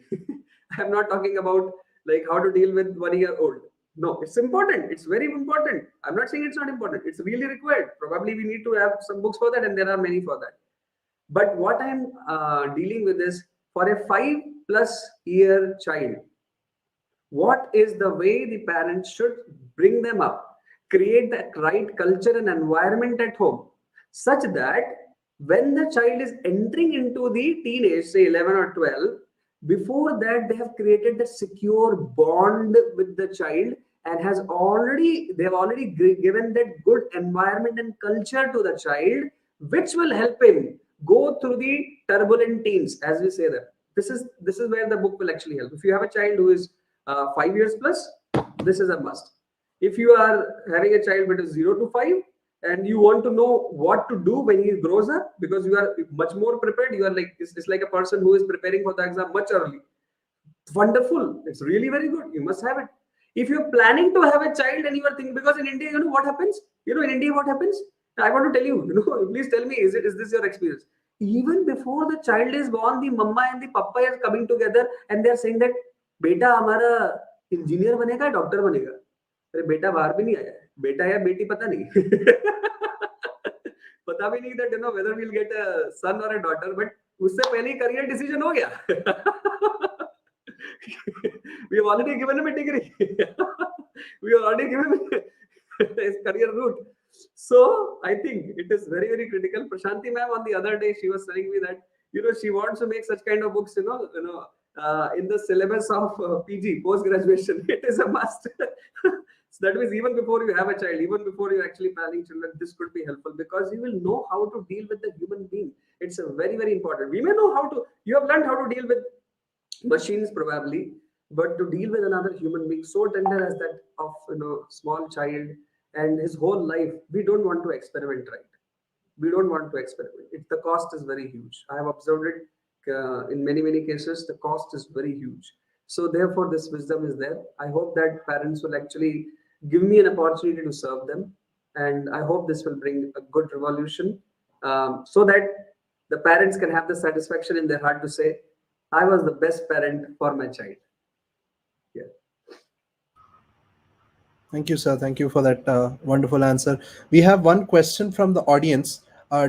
I am not talking about like how to deal with 1-year-old. No, it's important. It's very important. I'm not saying it's not important. It's really required. Probably we need to have some books for that, and there are many for that. But what I'm dealing with is, for a 5+ year child, what is the way the parents should bring them up, create the right culture and environment at home, such that when the child is entering into the teenage, say 11 or 12, before that they have created a secure bond with the child, and they have already given that good environment and culture to the child, which will help him go through the turbulent teens, as we say that. This is where the book will actually help. If you have a child who is 5 years plus, this is a must. If you are having a child between 0 to 5 and you want to know what to do when he grows up, because you are much more prepared, you are like, it's like a person who is preparing for the exam much early. Wonderful. It's really very good. You must have it. If you're planning to have a child and you are thinking, because in India, what happens? In India, what happens? I want to tell you, please tell me, is this your experience? Even before the child is born, the mama and the papa are coming together and they're saying that, बेटा हमारा engineer बनेगा, doctor बनेगा. अरे बेटा बाहर भी नहीं आया है, बेटा या बेटी पता नहीं. पता भी नहीं that whether we'll get a son or a daughter, but उससे पहले ही career decision हो गया. We have already given him a degree. We have already given him his career route. So I think it is very, very critical. Prashanti ma'am on the other day, she was telling me that she wants to make such kind of books, in the syllabus of PG, post-graduation. It is a must. So that means even before you have a child, even before you're actually planning children, this could be helpful, because you will know how to deal with the human being. It's a very, very important. We may know you have learned how to deal with machines probably, but to deal with another human being so tender as that of small child and his whole life, we don't want to experiment, right? We don't want to experiment. The cost is very huge. I have observed it in many, many cases. The cost is very huge. So therefore, this wisdom is there. I hope that parents will actually give me an opportunity to serve them, and I hope this will bring a good revolution, so that the parents can have the satisfaction in their heart to say, I was the best parent for my child. Yeah. Thank you, sir. Thank you for that wonderful answer. We have one question from the audience.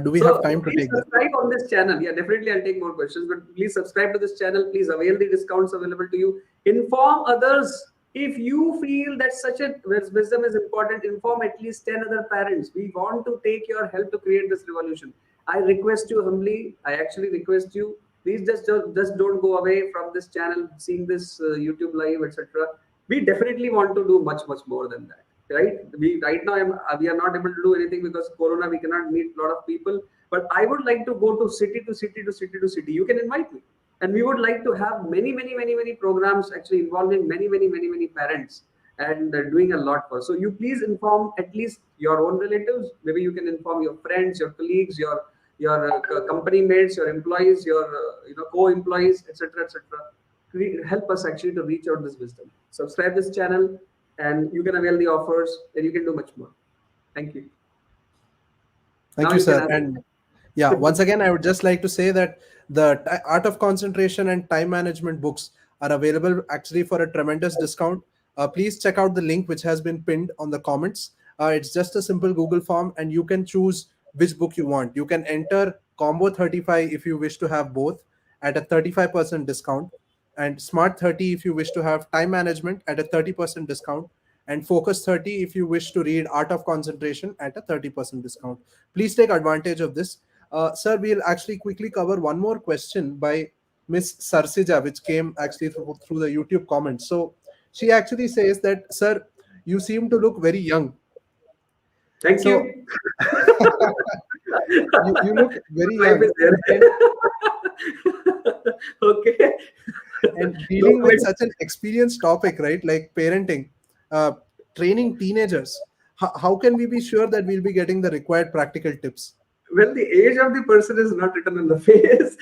Do we have time to take that? Please subscribe on this channel. Yeah, definitely I'll take more questions, but please subscribe to this channel. Please avail the discounts available to you. Inform others. If you feel that such a wisdom is important, inform at least 10 other parents. We want to take your help to create this revolution. I request you humbly. I actually request you, please just don't go away from this channel, seeing this YouTube live, etc. We definitely want to do much, much more than that. right? Right now we are not able to do anything because Corona. We cannot meet a lot of people. But I would like to go to city to city to city to city. You can invite me, and we would like to have many programs actually involving many parents and doing a lot for. So you please inform at least your own relatives. Maybe you can inform your friends, your colleagues, your company mates, your employees, your co-employees, etc., etc. Help us actually to reach out this wisdom. Subscribe this channel, and you can avail the offers, and you can do much more. Thank you. Thank Now you, you can sir. ask. And yeah, once again, I would just like to say that the Art of Concentration and Time Management books are available actually for a tremendous discount. Please check out the link which has been pinned on the comments. It's just a simple Google form, and you can choose which book you want. You can enter Combo 35 if you wish to have both at a 35% discount, and Smart 30 if you wish to have time management at a 30% discount, and Focus 30 if you wish to read Art of Concentration at a 30% discount. Please take advantage of this. Sir, we'll actually quickly cover one more question by Miss Sarsija, which came actually through the YouTube comments. So she actually says that, sir, you seem to look very young. Thank So you. you look very Wife young, is there. Okay. and No dealing with comment. such an experienced topic, right, like parenting, uh, training teenagers, how can we be sure that we'll be getting the required practical tips? Well, the age of the person is not written on the face.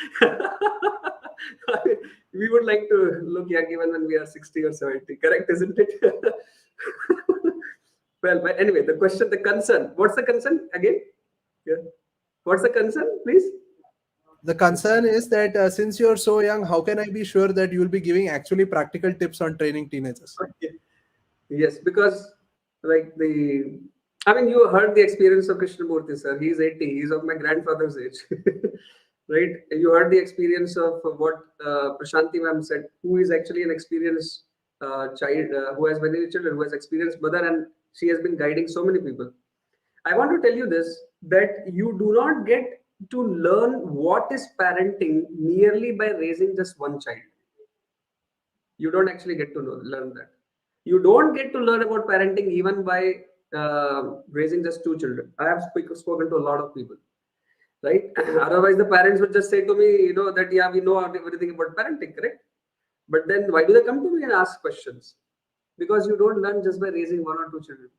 We would like to look young even when we are 60 or 70. Correct, isn't it? Well, but anyway, the question, the concern. What's the concern again? Yeah. What's the concern, please? The concern is that since you're so young, how can I be sure that you'll be giving actually practical tips on training teenagers? Okay. Yes, because like I mean, you heard the experience of Krishnamurthy, sir. He's 80. He's of my grandfather's age, right? You heard the experience of what Prashanti ma'am said, who is actually an experienced child, who has many children, who has experienced mother, and she has been guiding so many people. I want to tell you this, that you do not get to learn what is parenting merely by raising just one child. You don't actually get to learn that. You don't get to learn about parenting even by raising just two children. I have spoken to a lot of people, right? Otherwise, the parents would just say to me, that yeah, we know everything about parenting, correct? But then why do they come to me and ask questions? Because you don't learn just by raising one or two children.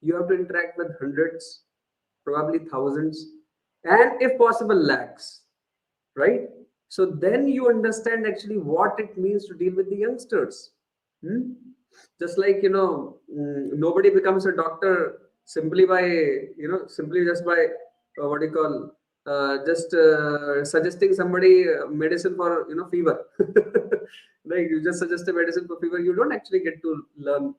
You have to interact with hundreds, probably thousands, and if possible, lakhs, right? So then you understand actually what it means to deal with the youngsters. Hmm? Just like, nobody becomes a doctor simply by, simply just by what do you call, just suggesting somebody medicine for, fever. Like you just suggest a medicine for fever, you don't actually get to learn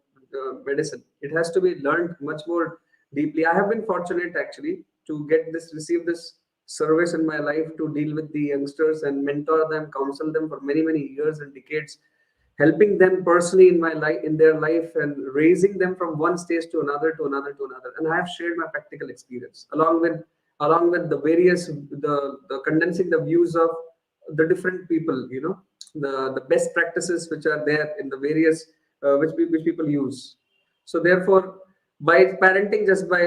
medicine. It has to be learned much more deeply. I have been fortunate actually to receive this service in my life to deal with the youngsters and mentor them, counsel them for many years and decades, helping them personally in my life, in their life, and raising them from one stage to another, to another, to another. And I have shared my practical experience along with the various the condensing the views of the different people, the best practices which are there in the various which people use. So therefore, by parenting, just by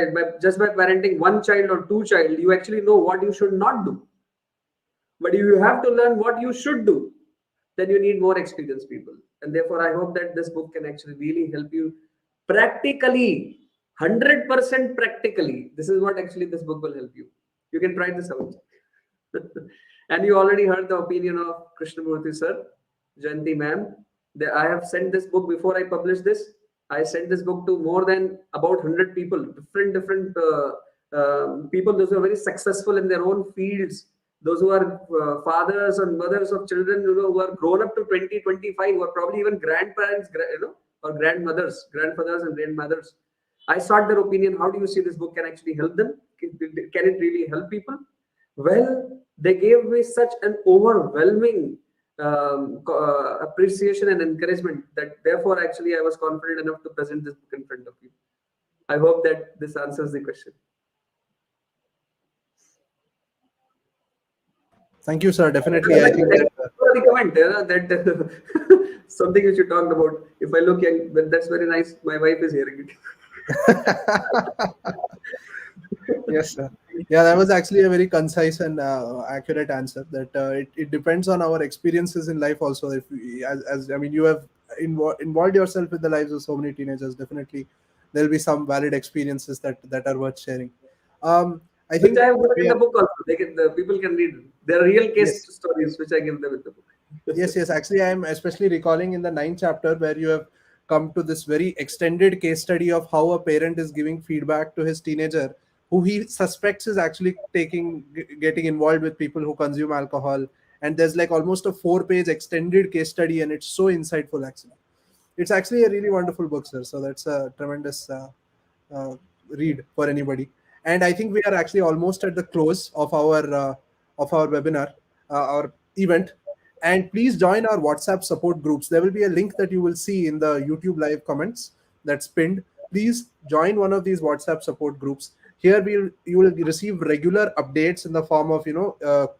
parenting one child or two child, you actually know what you should not do. But if you have to learn what you should do, then you need more experienced people. And therefore, I hope that this book can actually really help you practically, 100% practically. This is what actually this book will help you. You can try this out. And you already heard the opinion of Krishnamurthy sir, Jayanti ma'am. I have sent this book before I published this. I sent this book to more than about 100 people, different people, those who are very successful in their own fields, those who are fathers and mothers of children, who are grown up to 20, 25, who are probably even grandparents, or grandfathers and grandmothers. I sought their opinion. How do you see this book can actually help them? Can it really help people? Well, they gave me such an overwhelming appreciation and encouragement that therefore actually I was confident enough to present this book in front of you. I hope that this answers the question. Thank you, sir. Definitely, I think that The comment that something which you talked about. If I look young, that's very nice. My wife is hearing it. Yes, sir. Yeah, that was actually a very concise and accurate answer. That it depends on our experiences in life also. If we, as I mean, you have involved yourself with the lives of so many teenagers. Definitely, there'll be some valid experiences that are worth sharing. I Which think I have given in we the are. book also. The people can read. There are real case Yes. stories which I give them in the book. Yes, yes. Actually, I am especially recalling in the ninth chapter where you have come to this very extended case study of how a parent is giving feedback to his teenager who he suspects is actually getting involved with people who consume alcohol. And there's like almost a 4 page extended case study, and it's so insightful, actually. It's actually a really wonderful book, sir. So that's a tremendous uh, read for anybody. And I think we are actually almost at the close of our webinar, our event. And please join our WhatsApp support groups. There will be a link that you will see in the YouTube live comments that's pinned. Please join one of these WhatsApp support groups. Here you will receive regular updates in the form of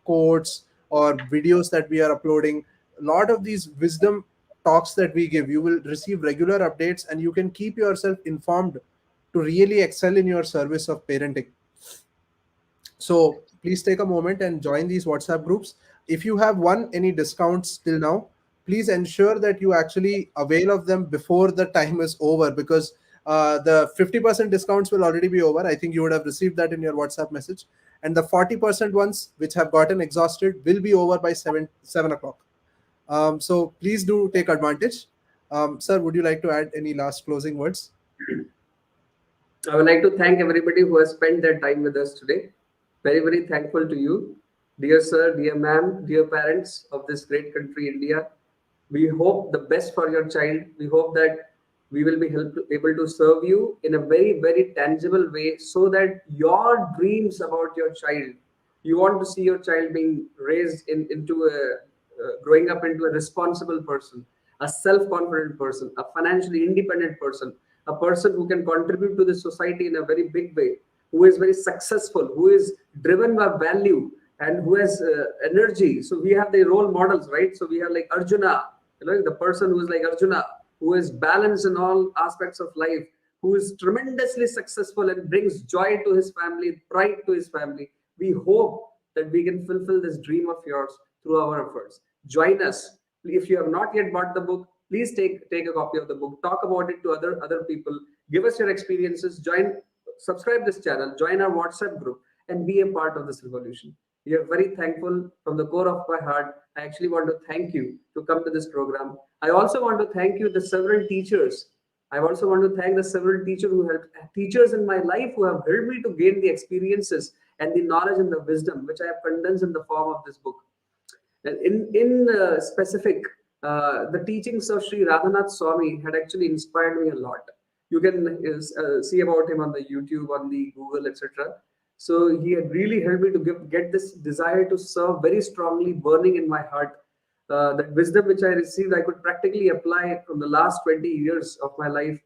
quotes or videos that we are uploading. A lot of these wisdom talks that we give, you will receive regular updates, and you can keep yourself informed to really excel in your service of parenting. So please take a moment and join these WhatsApp groups. If you have won any discounts till now, please ensure that you actually avail of them before the time is over, because the 50% discounts will already be over. I think you would have received that in your WhatsApp message. And the 40% ones which have gotten exhausted will be over by 7 o'clock. So please do take advantage. Sir, would you like to add any last closing words? I would like to thank everybody who has spent their time with us today. Very, very thankful to you, dear sir, dear ma'am, dear parents of this great country, India. We hope the best for your child. We hope that we will be able to serve you in a very, very tangible way so that your dreams about your child, you want to see your child being raised into growing up into a responsible person, a self-confident person, a financially independent person, a person who can contribute to the society in a very big way, who is very successful, who is driven by value, and who has energy. So we have the role models, right? So we have like Arjuna, the person who is like Arjuna, who is balanced in all aspects of life, who is tremendously successful and brings joy to his family, pride to his family. We hope that we can fulfill this dream of yours through our efforts. Join us. If you have not yet bought the book, please take a copy of the book. Talk about it to other people. Give us your experiences. Subscribe this channel. Join our WhatsApp group and be a part of this revolution. We are very thankful from the core of my heart. I actually want to thank you to come to this program. I also want to thank you, the several teachers. I also want to thank the several teachers in my life who have helped me to gain the experiences and the knowledge and the wisdom which I have condensed in the form of this book. And in specific, the teachings of Shri Radhanath Swami had actually inspired me a lot. You can see about him on the YouTube, on the Google, etc. So he had really helped me to get this desire to serve very strongly burning in my heart. That wisdom which I received, I could practically apply from the last 20 years of my life.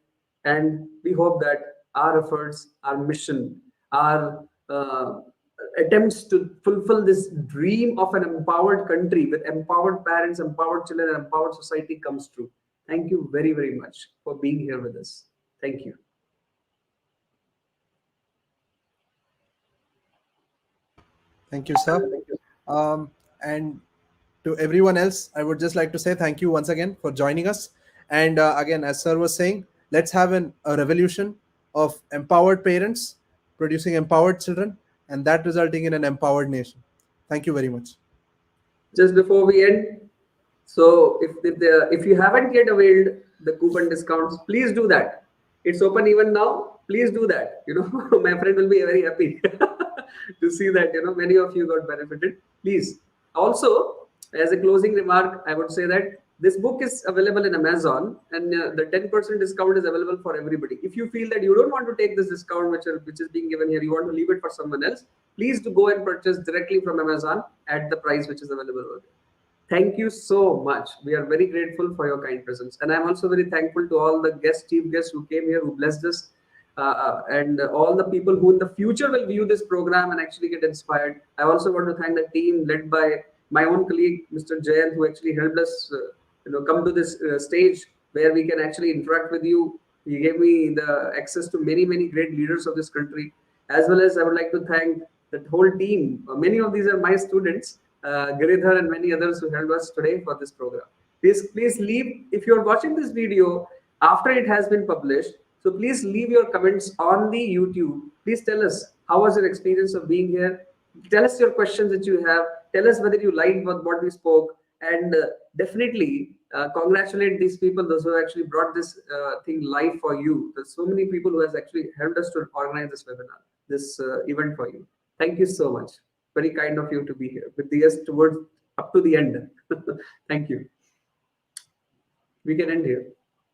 And we hope that our efforts, our mission, our attempts to fulfill this dream of an empowered country with empowered parents, empowered children, and empowered society comes true. Thank you very, very much for being here with us. Thank you. Thank you, sir. And to everyone else, I would just like to say thank you once again for joining us. And again, as sir was saying, let's have a revolution of empowered parents producing empowered children, and that resulting in an empowered nation. Thank you very much. Just before we end, so if you haven't yet availed the coupon discounts, please do that. It's open even now. Please do that. My friend will be very happy to see that many of you got benefited. Please. Also, as a closing remark, I would say that this book is available in Amazon, and the 10% discount is available for everybody. If you feel that you don't want to take this discount which is being given here, you want to leave it for someone else, please do go and purchase directly from Amazon at the price which is available over there. Thank you so much. We are very grateful for your kind presence. And I'm also very thankful to all the chief guests who came here, who blessed us, and all the people who in the future will view this program and actually get inspired. I also want to thank the team led by my own colleague, Mr. Jayan, who actually helped us come to this stage where we can actually interact with you, He gave me the access to many great leaders of this country, as well as I would like to thank that whole team. Many of these are my students, Giridhar and many others who helped us today for this program. Please leave, if you are watching this video after it has been published, so please leave your comments on the YouTube. Please tell us how was your experience of being here. Tell us your questions that you have. Tell us whether you liked what we spoke, and definitely congratulate these people, those who actually brought this thing live for you. There's so many people who has actually helped us to organize this webinar, this event for you. Thank you so much. Very kind of you to be here with the yes towards up to the end. Thank you. We can end here.